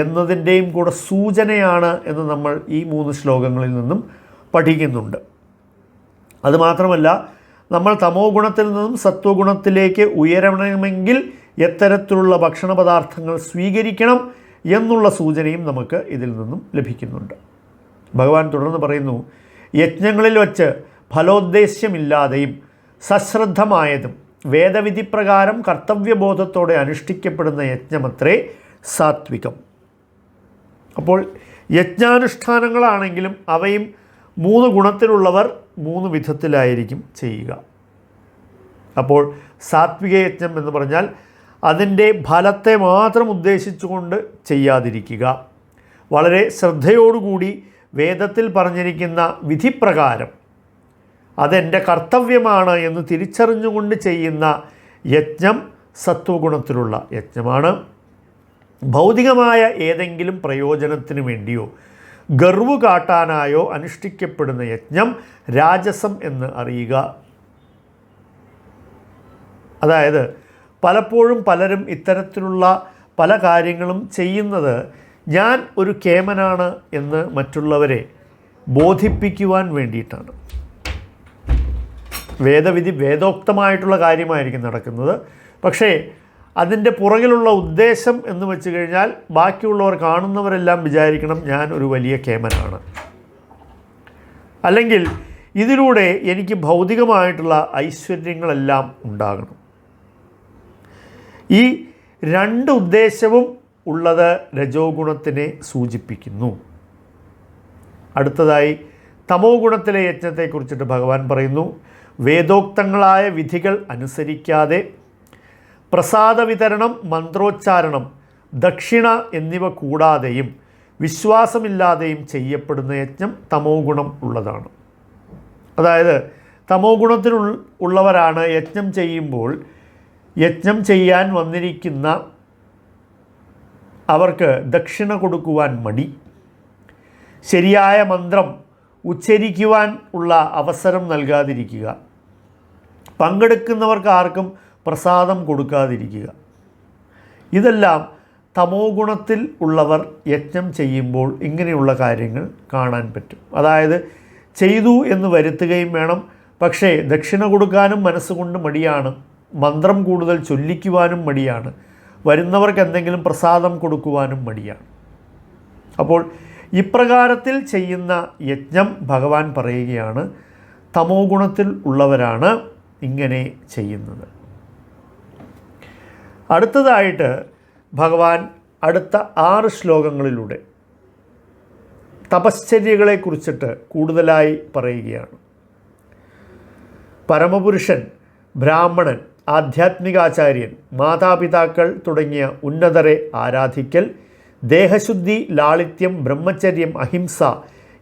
എന്നതിൻ്റെയും കൂടെ സൂചനയാണ് എന്ന് നമ്മൾ ഈ 3 ശ്ലോകങ്ങളിൽ നിന്നും പഠിക്കുന്നുണ്ട്. അതുമാത്രമല്ല, നമ്മൾ തമോ ഗുണത്തിൽ നിന്നും സത്വഗുണത്തിലേക്ക് ഉയരണമെങ്കിൽ എത്തരത്തിലുള്ള ഭക്ഷണ പദാർത്ഥങ്ങൾ സ്വീകരിക്കണം എന്നുള്ള സൂചനയും നമുക്ക് ഇതിൽ നിന്നും ലഭിക്കുന്നുണ്ട്. ഭഗവാൻ തുടർന്ന് പറയുന്നു, യജ്ഞങ്ങളിൽ വച്ച് ഫലോദ്ദേശ്യമില്ലാതെയും സശ്രദ്ധമായതും വേദവിധിപ്രകാരം കർത്തവ്യബോധത്തോടെ അനുഷ്ഠിക്കപ്പെടുന്ന യജ്ഞമത്രേ സാത്വികം. അപ്പോൾ യജ്ഞാനുഷ്ഠാനങ്ങളാണെങ്കിലും അവയും 3 ഗുണത്തിലുള്ളവർ 3 വിധത്തിലായിരിക്കും ചെയ്യുക. അപ്പോൾ സാത്വിക യജ്ഞം എന്ന് പറഞ്ഞാൽ അതിൻ്റെ ഫലത്തെ മാത്രം ഉദ്ദേശിച്ചുകൊണ്ട് ചെയ്യാതിരിക്കുക, വളരെ ശ്രദ്ധയോടുകൂടി വേദത്തിൽ പറഞ്ഞിരിക്കുന്ന വിധിപ്രകാരം അതെൻ്റെ കർത്തവ്യമാണ് എന്ന് തിരിച്ചറിഞ്ഞുകൊണ്ട് ചെയ്യുന്ന യജ്ഞം സത്വഗുണത്തിലുള്ള യജ്ഞമാണ്. ഭൗതികമായ ഏതെങ്കിലും പ്രയോജനത്തിന് വേണ്ടിയോ ഗർവ് കാട്ടാനായോ അനുഷ്ഠിക്കപ്പെടുന്ന യജ്ഞം രാജസം എന്ന് അറിയുക. അതായത് പലപ്പോഴും പലരും ഇത്തരത്തിലുള്ള പല കാര്യങ്ങളും ചെയ്യുന്നത് ഞാൻ ഒരു കേമനാണ് എന്ന് മറ്റുള്ളവരെ ബോധിപ്പിക്കുവാൻ വേണ്ടിയിട്ടാണ്. വേദോക്തമായിട്ടുള്ള കാര്യമായിരിക്കും നടക്കുന്നത്. പക്ഷേ അതിൻ്റെ പുറകിലുള്ള ഉദ്ദേശം എന്ന് വെച്ച് കഴിഞ്ഞാൽ ബാക്കിയുള്ളവർ കാണുന്നവരെല്ലാം വിചാരിക്കണം ഞാൻ ഒരു വലിയ കേമനാണ്, അല്ലെങ്കിൽ ഇതിലൂടെ എനിക്ക് ഭൗതികമായിട്ടുള്ള ഐശ്വര്യങ്ങളെല്ലാം ഉണ്ടാകണം. ഈ 2 ഉദ്ദേശവും ഉള്ളത് രജോ ഗുണത്തിനെ സൂചിപ്പിക്കുന്നു. അടുത്തതായി തമോ ഗുണത്തിലെ യജ്ഞത്തെക്കുറിച്ചിട്ട് ഭഗവാൻ പറയുന്നു, വേദോക്തങ്ങളായ വിധികൾ അനുസരിക്കാതെ പ്രസാദ വിതരണം, മന്ത്രോച്ചാരണം, ദക്ഷിണ എന്നിവ കൂടാതെയും വിശ്വാസമില്ലാതെയും ചെയ്യപ്പെടുന്ന യജ്ഞം തമോ ഗുണം ഉള്ളതാണ്. അതായത് തമോ ഗുണത്തിലുള്ളവരാണ് യജ്ഞം ചെയ്യുമ്പോൾ യജ്ഞം ചെയ്യാൻ വന്നിരിക്കുന്ന അവർക്ക് ദക്ഷിണ കൊടുക്കുവാൻ മടി, ശരിയായ മന്ത്രം ഉച്ചരിക്കുവാൻ ഉള്ള അവസരം നൽകാതിരിക്കുക, പങ്കെടുക്കുന്നവർക്ക് ആർക്കും പ്രസാദം കൊടുക്കാതിരിക്കുക. ഇതെല്ലാം തമോ ഗുണത്തിൽ ഉള്ളവർ യജ്ഞം ചെയ്യുമ്പോൾ ഇങ്ങനെയുള്ള കാര്യങ്ങൾ കാണാൻ പറ്റും. അതായത് ചെയ്തു എന്ന് വരുത്തുകയും വേണം, പക്ഷേ ദക്ഷിണ കൊടുക്കാനും മനസ്സുകൊണ്ട് മടിയാണ്, മന്ത്രം കൂടുതൽ ചൊല്ലിക്കുവാനും മടിയാണ്, വരുന്നവർക്ക് എന്തെങ്കിലും പ്രസാദം കൊടുക്കുവാനും മടിയാണ്. അപ്പോൾ ഇപ്രകാരത്തിൽ ചെയ്യുന്ന യജ്ഞം ഭഗവാൻ പറയുകയാണ് തമോ ഗുണത്തിൽ ഉള്ളവരാണ് ഇങ്ങനെ ചെയ്യുന്നത്. അടുത്തതായിട്ട് ഭഗവാൻ അടുത്ത 6 ശ്ലോകങ്ങളിലൂടെ തപശ്ചര്യകളെക്കുറിച്ചിട്ട് കൂടുതലായി പറയുകയാണ്. പരമപുരുഷൻ, ബ്രാഹ്മണൻ, ആധ്യാത്മികാചാര്യൻ, മാതാപിതാക്കൾ തുടങ്ങിയ ഉന്നതരെ ആരാധിക്കൽ, ദേഹശുദ്ധി, ലാളിത്യം, ബ്രഹ്മചര്യം, അഹിംസ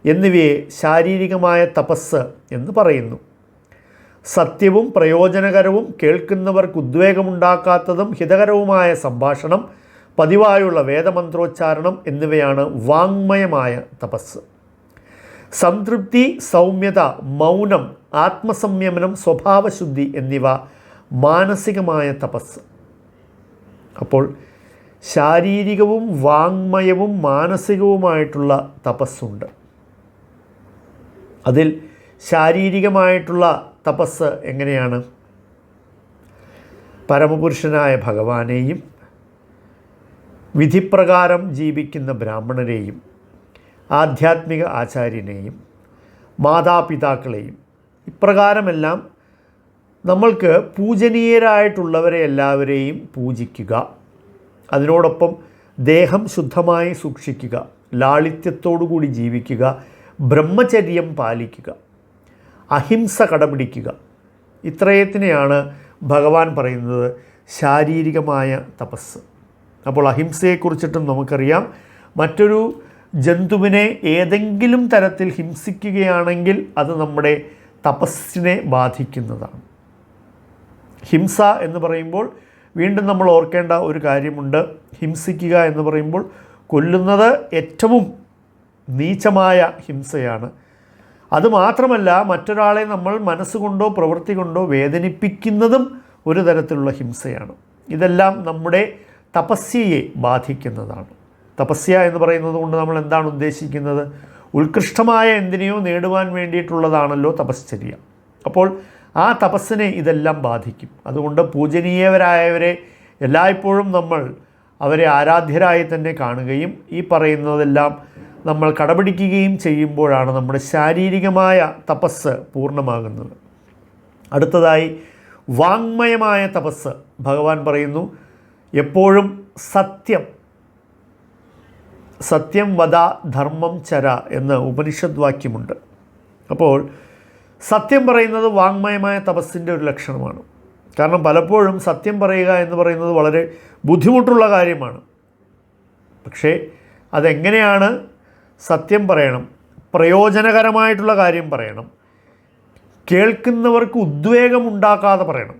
എന്നിവയെ ശാരീരികമായ തപസ് എന്ന് പറയുന്നു. സത്യവും പ്രയോജനകരവും കേൾക്കുന്നവർക്ക് ഉദ്വേഗമുണ്ടാക്കാത്തതും ഹിതകരവുമായ സംഭാഷണം, പതിവായുള്ള വേദമന്ത്രോച്ചാരണം എന്നിവയാണ് വാങ്മയമായ തപസ്. സംതൃപ്തി, സൗമ്യത, മൗനം, ആത്മസംയമനം, സ്വഭാവശുദ്ധി എന്നിവ മാനസികമായ തപസ്. അപ്പോൾ ശാരീരികവും വാങ്മയവും മാനസികവുമായിട്ടുള്ള തപസ്സുണ്ട്. അതിൽ ശാരീരികമായിട്ടുള്ള തപസ് എങ്ങനെയാണ്? പരമപുരുഷനായ ഭഗവാനെയും വിധിപ്രകാരം ജീവിക്കുന്ന ബ്രാഹ്മണരെയും ആധ്യാത്മിക ആചാര്യനെയും മാതാപിതാക്കളെയും ഇപ്രകാരമെല്ലാം നമ്മൾക്ക് പൂജനീയരായിട്ടുള്ളവരെ എല്ലാവരെയും പൂജിക്കുക. അതിനോടൊപ്പം ദേഹം ശുദ്ധമായി സൂക്ഷിക്കുക, ലാളിത്യത്തോടുകൂടി ജീവിക്കുക, ബ്രഹ്മചര്യം പാലിക്കുക, അഹിംസ കടപിടിക്കുക. ഇത്രയത്തിനെയാണ് ഭഗവാൻ പറയുന്നത് ശാരീരികമായ തപസ്. അപ്പോൾ അഹിംസയെക്കുറിച്ചിട്ടും നമുക്കറിയാം, മറ്റൊരു ജന്തുവിനെ ഏതെങ്കിലും തരത്തിൽ ഹിംസിക്കുകയാണെങ്കിൽ അത് നമ്മുടെ തപസ്സിനെ ബാധിക്കുന്നതാണ്. ഹിംസ എന്ന് പറയുമ്പോൾ വീണ്ടും നമ്മൾ ഓർക്കേണ്ട ഒരു കാര്യമുണ്ട്. ഹിംസിക്കുക എന്ന് പറയുമ്പോൾ കൊല്ലുന്നത് ഏറ്റവും നീചമായ ഹിംസയാണ്. അതുമാത്രമല്ല, മറ്റൊരാളെ നമ്മൾ മനസ്സുകൊണ്ടോ പ്രവൃത്തി കൊണ്ടോ വേദനിപ്പിക്കുന്നതും ഒരു തരത്തിലുള്ള ഹിംസയാണ്. ഇതെല്ലാം നമ്മുടെ തപസ്യയെ ബാധിക്കുന്നതാണ്. തപസ്യ എന്ന് പറയുന്നത് കൊണ്ട് നമ്മൾ എന്താണ് ഉദ്ദേശിക്കുന്നത്? ഉത്കൃഷ്ടമായ എന്തിനെയോ നേടുവാൻ വേണ്ടിയിട്ടുള്ളതാണല്ലോ തപശ്ചര്യ. അപ്പോൾ ആ തപസ്സിനെ ഇതെല്ലാം ബാധിക്കും. അതുകൊണ്ട് പൂജനീയവരായവരെ എല്ലായ്പ്പോഴും നമ്മൾ അവരെ ആരാധ്യരായി തന്നെ കാണുകയും ഈ പറയുന്നതെല്ലാം നമ്മൾ കടപിടിക്കുകയും ചെയ്യുമ്പോഴാണ് നമ്മുടെ ശാരീരികമായ തപസ് പൂർണ്ണമാകുന്നത്. അടുത്തതായി വാങ്മയമായ തപസ്. ഭഗവാൻ പറയുന്നു, എപ്പോഴും സത്യം വദ ധർമ്മം ചര എന്ന് ഉപനിഷദ് വാക്യമുണ്ട്. അപ്പോൾ സത്യം പറയുന്നത് വാങ്മയമായ തപസ്സിൻ്റെ ഒരു ലക്ഷണമാണ്. കാരണം പലപ്പോഴും സത്യം പറയുക എന്ന് പറയുന്നത് വളരെ ബുദ്ധിമുട്ടുള്ള കാര്യമാണ്. പക്ഷേ അതെങ്ങനെയാണ്? സത്യം പറയണം, പ്രയോജനകരമായിട്ടുള്ള കാര്യം പറയണം, കേൾക്കുന്നവർക്ക് ഉദ്വേഗമുണ്ടാക്കാതെ പറയണം,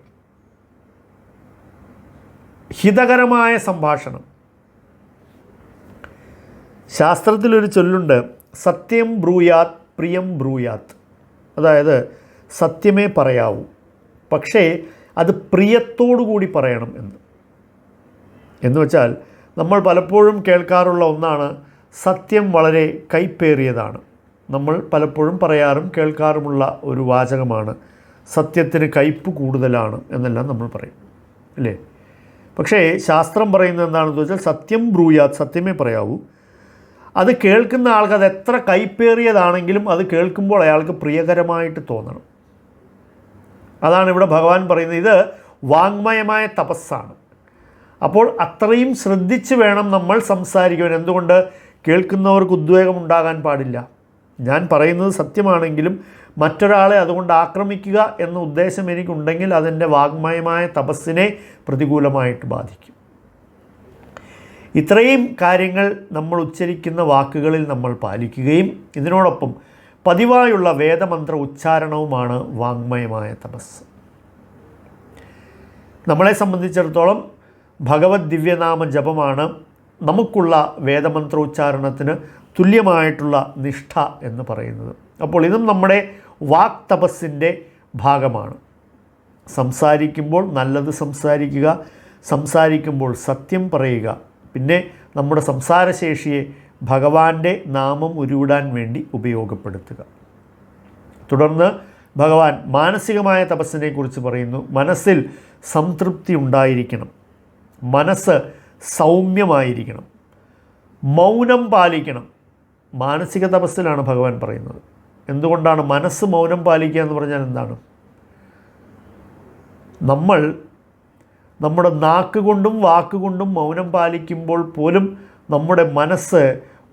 ഹിതകരമായ സംഭാഷണം. ശാസ്ത്രത്തിലൊരു ചൊല്ലുണ്ട്, സത്യം ബ്രൂയാത് പ്രിയം ബ്രൂയാത്. അതായത് സത്യമേ പറയാവൂ, പക്ഷേ അത് പ്രിയത്തോടു കൂടി പറയണം എന്ന് വെച്ചാൽ നമ്മൾ പലപ്പോഴും കേൾക്കാറുള്ള ഒന്നാണ്, സത്യം വളരെ കൈപ്പേറിയതാണ്. നമ്മൾ പലപ്പോഴും പറയാറും കേൾക്കാറുമുള്ള ഒരു വാചകമാണ്, സത്യത്തിന് കയ്പ് കൂടുതലാണ് എന്നെല്ലാം നമ്മൾ പറയും, അല്ലേ? പക്ഷേ ശാസ്ത്രം പറയുന്നത് എന്താണെന്ന് വെച്ചാൽ സത്യം ബ്രൂയാത്, സത്യമേ പറയാവൂ. അത് കേൾക്കുന്ന ആൾക്ക് അത് എത്ര കൈപ്പേറിയതാണെങ്കിലും അത് കേൾക്കുമ്പോൾ അയാൾക്ക് പ്രിയകരമായിട്ട് തോന്നണം. അതാണ് ഇവിടെ ഭഗവാൻ പറയുന്നത്. ഇത് വാങ്മയമായ തപസ്സാണ്. അപ്പോൾ അത്രയും ശ്രദ്ധിച്ച് വേണം നമ്മൾ സംസാരിക്കുവാൻ. എന്തുകൊണ്ട്? കേൾക്കുന്നവർക്ക് ഉദ്വേഗം ഉണ്ടാകാൻ പാടില്ല. ഞാൻ പറയുന്നത് സത്യമാണെങ്കിലും മറ്റൊരാളെ അതുകൊണ്ട് ആക്രമിക്കുക എന്ന ഉദ്ദേശം എനിക്കുണ്ടെങ്കിൽ അതെൻ്റെ വാങ്മയമായ തപസ്സിനെ പ്രതികൂലമായിട്ട് ബാധിക്കും. ഇത്രയും കാര്യങ്ങൾ നമ്മൾ ഉച്ചരിക്കുന്ന വാക്കുകളിൽ നമ്മൾ പാലിക്കുകയും ഇതിനോടൊപ്പം പതിവായുള്ള വേദമന്ത്ര ഉച്ചാരണവുമാണ് വാങ്മയമായ തപസ്. നമ്മളെ സംബന്ധിച്ചിടത്തോളം ഭഗവത് ദിവ്യനാമ ജപമാണ് നമുക്കുള്ള വേദമന്ത്രോച്ചാരണത്തിന് തുല്യമായിട്ടുള്ള നിഷ്ഠ എന്ന് പറയുന്നത്. അപ്പോൾ ഇതും നമ്മുടെ വാക് തപസ്സിൻ്റെ ഭാഗമാണ്. സംസാരിക്കുമ്പോൾ നല്ലത് സംസാരിക്കുക, സംസാരിക്കുമ്പോൾ സത്യം പറയുക, പിന്നെ നമ്മുടെ സംസാരശേഷിയെ ഭഗവാന്റെ നാമം ഉരുവിടാൻ വേണ്ടി ഉപയോഗപ്പെടുത്തുക. തുടർന്ന് ഭഗവാൻ മാനസികമായ തപസ്സിനെക്കുറിച്ച് പറയുന്നു. മനസ്സിൽ സംതൃപ്തി ഉണ്ടായിരിക്കണം, മനസ്സ് സൗമ്യമായിരിക്കണം, മൗനം പാലിക്കണം. മാനസിക തപസ്സിലാണ് ഭഗവാൻ പറയുന്നത്. എന്തുകൊണ്ടാണ് മനസ്സ് മൗനം പാലിക്കുക എന്ന് പറഞ്ഞാൽ എന്താണ്? നമ്മൾ നമ്മുടെ നാക്കുകൊണ്ടും വാക്കുകൊണ്ടും മൗനം പാലിക്കുമ്പോൾ പോലും നമ്മുടെ മനസ്സ്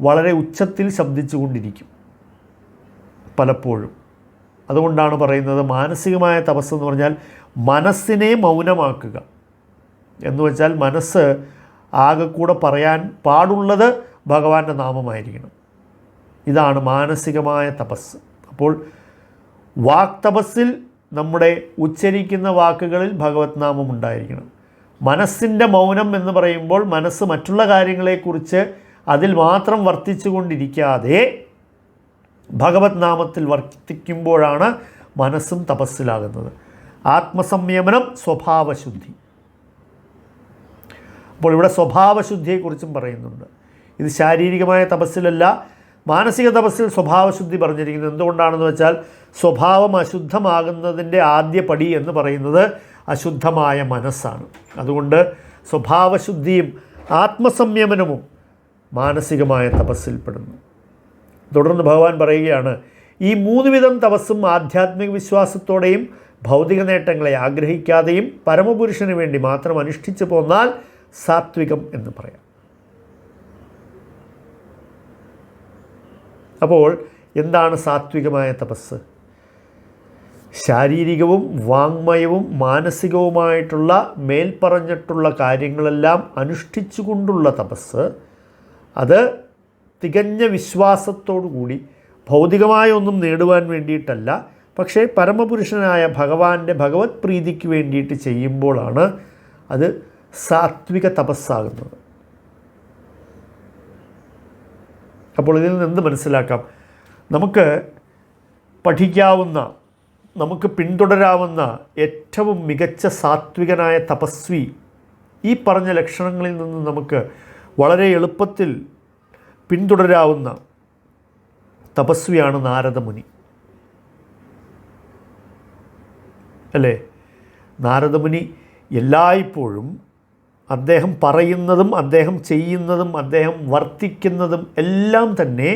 വളരെ ഉച്ചത്തിൽ ശബ്ദിച്ചുകൊണ്ടിരിക്കും പലപ്പോഴും. അതുകൊണ്ടാണ് പറയുന്നത് മാനസികമായ തപസ് എന്ന് പറഞ്ഞാൽ മനസ്സിനെ മൗനമാക്കുക എന്ന് വെച്ചാൽ മനസ്സ് ആകെ കൂടെ പറയാൻ പാടുള്ളത് ഭഗവാന്റെ നാമമായിരിക്കണം. ഇതാണ് മാനസികമായ തപസ്. അപ്പോൾ വാക് തപസ്സിൽ നമ്മുടെ ഉച്ചരിക്കുന്ന വാക്കുകളിൽ ഭഗവത് നാമം ഉണ്ടായിരിക്കണം. മനസ്സിൻ്റെ മൗനം എന്ന് പറയുമ്പോൾ മനസ്സ് മറ്റുള്ള കാര്യങ്ങളെക്കുറിച്ച് അതിൽ മാത്രം വർത്തിച്ചു കൊണ്ടിരിക്കാതെ ഭഗവത് നാമത്തിൽ വർത്തിക്കുമ്പോഴാണ് മനസ്സും തപസ്സിലാകുന്നത്. ആത്മസംയമനം, സ്വഭാവശുദ്ധി. അപ്പോൾ ഇവിടെ സ്വഭാവശുദ്ധിയെക്കുറിച്ചും പറയുന്നുണ്ട്. ഇത് ശാരീരികമായ തപസ്സിലല്ല, മാനസിക തപസ്സിൽ സ്വഭാവശുദ്ധി പറഞ്ഞിരിക്കുന്നത്. എന്തുകൊണ്ടാണെന്ന് വെച്ചാൽ സ്വഭാവം അശുദ്ധമാകുന്നതിൻ്റെ ആദ്യ പടി എന്ന് പറയുന്നത് അശുദ്ധമായ മനസ്സാണ്. അതുകൊണ്ട് സ്വഭാവശുദ്ധിയും ആത്മസംയമനവും മാനസികമായ തപസ്സിൽപ്പെടുന്നു. തുടർന്ന് ഭഗവാൻ പറയുകയാണ്, ഈ 3 വിധം തപസ്സും ആധ്യാത്മിക വിശ്വാസത്തോടെയും ഭൗതിക നേട്ടങ്ങളെ ആഗ്രഹിക്കാതെയും പരമപുരുഷന് വേണ്ടി മാത്രം അനുഷ്ഠിച്ചു പോന്നാൽ സാത്വികം എന്ന് പറയാം. അപ്പോൾ എന്താണ് സാത്വികമായ തപസ്? ശാരീരികവും വാങ്മയവും മാനസികവുമായിട്ടുള്ള മേൽപ്പറഞ്ഞിട്ടുള്ള കാര്യങ്ങളെല്ലാം അനുഷ്ഠിച്ചുകൊണ്ടുള്ള തപസ്. അത് തികഞ്ഞ വിശ്വാസത്തോടു കൂടി ഭൗതികമായ ഒന്നും നേടുവാൻ വേണ്ടിയിട്ടല്ല, പക്ഷേ പരമപുരുഷനായ ഭഗവാന്റെ ഭഗവത് പ്രീതിക്ക് വേണ്ടിയിട്ട് ചെയ്യുമ്പോഴാണ് അത് സാത്വിക തപസ്സാകുന്നത്. അപ്പോൾ ഇതിൽ നിന്ന് മനസ്സിലാക്കാം, നമുക്ക് പഠിക്കാവുന്ന, നമുക്ക് പിന്തുടരാവുന്ന ഏറ്റവും മികച്ച സാത്വികനായ തപസ്വി ഈ പറഞ്ഞ ലക്ഷണങ്ങളിൽ നിന്ന് നമുക്ക് വളരെ എളുപ്പത്തിൽ പിന്തുടരാവുന്ന തപസ്വിയാണ് നാരദമുനി, അല്ലേ? നാരദമുനി എല്ലായ്പ്പോഴും അദ്ദേഹം പറയുന്നതും അദ്ദേഹം ചെയ്യുന്നതും അദ്ദേഹം വർത്തിക്കുന്നതും എല്ലാം തന്നെ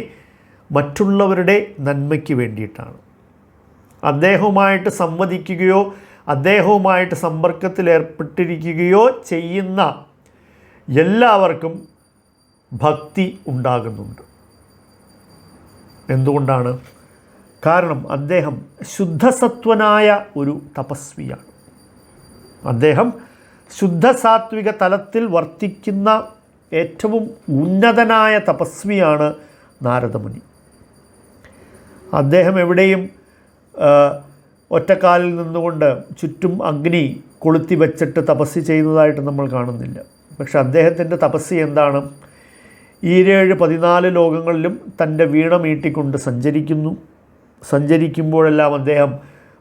മറ്റുള്ളവരുടെ നന്മയ്ക്ക് വേണ്ടിയിട്ടാണ്. അദ്ദേഹവുമായിട്ട് സംവദിക്കുകയോ അദ്ദേഹവുമായിട്ട് സമ്പർക്കത്തിലേർപ്പെട്ടിരിക്കുകയോ ചെയ്യുന്ന എല്ലാവർക്കും ഭക്തി ഉണ്ടാകുന്നുണ്ട്. എന്തുകൊണ്ടാണ്? കാരണം അദ്ദേഹം ശുദ്ധസത്വനായ ഒരു തപസ്വിയാണ്. അദ്ദേഹം ശുദ്ധസാത്വിക തലത്തിൽ വർത്തിക്കുന്ന ഏറ്റവും ഉന്നതനായ തപസ്വിയാണ് നാരദമുനി. അദ്ദേഹം എവിടെയും ഒറ്റക്കാലിൽ നിന്നുകൊണ്ട് ചുറ്റും അഗ്നി കൊളുത്തി വെച്ചിട്ട് തപസ് ചെയ്യുന്നതായിട്ട് നമ്മൾ കാണുന്നില്ല. പക്ഷെ അദ്ദേഹത്തിൻ്റെ തപസ് എന്താണ്? 14 ലോകങ്ങളിലും തൻ്റെ വീണ മീട്ടിക്കൊണ്ട് സഞ്ചരിക്കുമ്പോഴെല്ലാം അദ്ദേഹം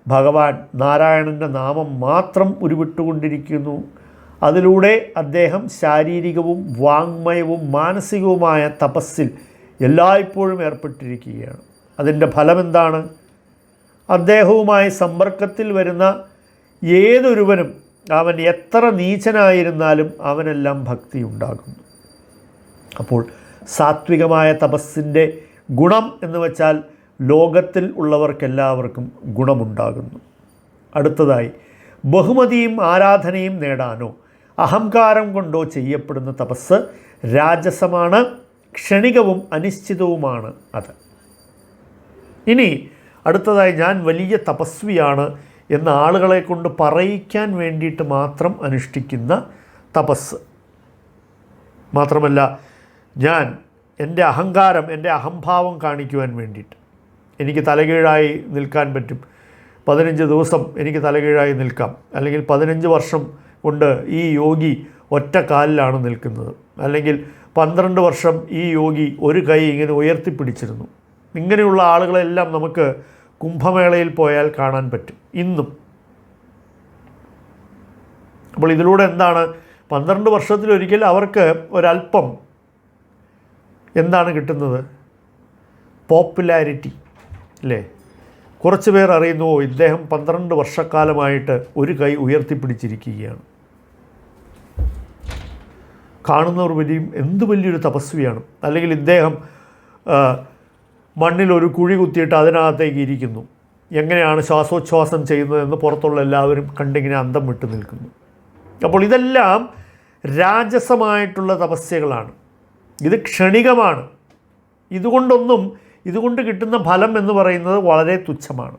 ഭഗവാൻ നാരായണൻ്റെ നാമം മാത്രം ഉരുവിട്ടുകൊണ്ടിരിക്കുന്നു. അതിലൂടെ അദ്ദേഹം ശാരീരികവും വാങ്മയവും മാനസികവുമായ തപസ്സിൽ എല്ലായ്പ്പോഴും ഏർപ്പെട്ടിരിക്കുകയാണ്. അതിൻ്റെ ഫലമെന്താണ്? അദ്ദേഹവുമായി സമ്പർക്കത്തിൽ വരുന്ന ഏതൊരുവനും, അവൻ എത്ര നീചനായിരുന്നാലും അവനെല്ലാം ഭക്തി ഉണ്ടാകുന്നു. അപ്പോൾ സാത്വികമായ തപസ്സിൻ്റെ ഗുണം എന്ന് വച്ചാൽ ലോകത്തിൽ ഉള്ളവർക്കെല്ലാവർക്കും ഗുണമുണ്ടാകുന്നു. അടുത്തതായി, ബഹുമതിയും ആരാധനയും നേടാനോ അഹങ്കാരം കൊണ്ടോ ചെയ്യപ്പെടുന്ന തപസ് രാജസമാണ്, ക്ഷണികവും അനിശ്ചിതവുമാണ് അത്. ഇനി അടുത്തതായി, ഞാൻ വലിയ തപസ്വിയാണ് എന്ന ആളുകളെ കൊണ്ട് പറയിക്കാൻ വേണ്ടിയിട്ട് മാത്രം അനുഷ്ഠിക്കുന്ന തപസ്. മാത്രമല്ല, ഞാൻ എൻ്റെ അഹങ്കാരം, എൻ്റെ അഹംഭാവം കാണിക്കുവാൻ വേണ്ടിയിട്ട് എനിക്ക് തലകീഴായി നിൽക്കാൻ പറ്റും, 15 ദിവസം എനിക്ക് തലകീഴായി നിൽക്കാം, അല്ലെങ്കിൽ 15 വർഷം കൊണ്ട് ഈ യോഗി ഒറ്റ കാലിലാണ് നിൽക്കുന്നത്, അല്ലെങ്കിൽ 12 വർഷം ഈ യോഗി ഒരു കൈ ഇങ്ങനെ ഉയർത്തിപ്പിടിച്ചിരുന്നു. ഇങ്ങനെയുള്ള ആളുകളെല്ലാം നമുക്ക് കുംഭമേളയിൽ പോയാൽ കാണാൻ പറ്റും ഇന്നും. അപ്പോൾ ഇതിലൂടെ എന്താണ്? 12 വർഷത്തിലൊരിക്കൽ അവർക്ക് ഒരല്പം എന്താണ് കിട്ടുന്നത്? പോപ്പുലാരിറ്റി, അല്ലേ? കുറച്ച് പേർ അറിയുന്നു, ഇദ്ദേഹം 12 വർഷക്കാലമായിട്ട് ഒരു കൈ ഉയർത്തിപ്പിടിച്ചിരിക്കുകയാണ്. കാണുന്നവർ എന്ത് വലിയൊരു തപസ്വിയാണ്. അല്ലെങ്കിൽ ഇദ്ദേഹം മണ്ണിലൊരു കുഴി കുത്തിയിട്ട് അതിനകത്തേക്ക് ഇരിക്കുന്നു, എങ്ങനെയാണ് ശ്വാസോച്ഛ്വാസം ചെയ്യുന്നതെന്ന് പുറത്തുള്ള എല്ലാവരും കണ്ടിങ്ങനെ അന്തം വിട്ട് നിൽക്കുന്നു. അപ്പോൾ ഇതെല്ലാം രാജസമായിട്ടുള്ള തപസ്യകളാണ്. ഇത് ക്ഷണികമാണ്. ഇതുകൊണ്ട് കിട്ടുന്ന ഫലം എന്ന് പറയുന്നത് വളരെ തുച്ഛമാണ്.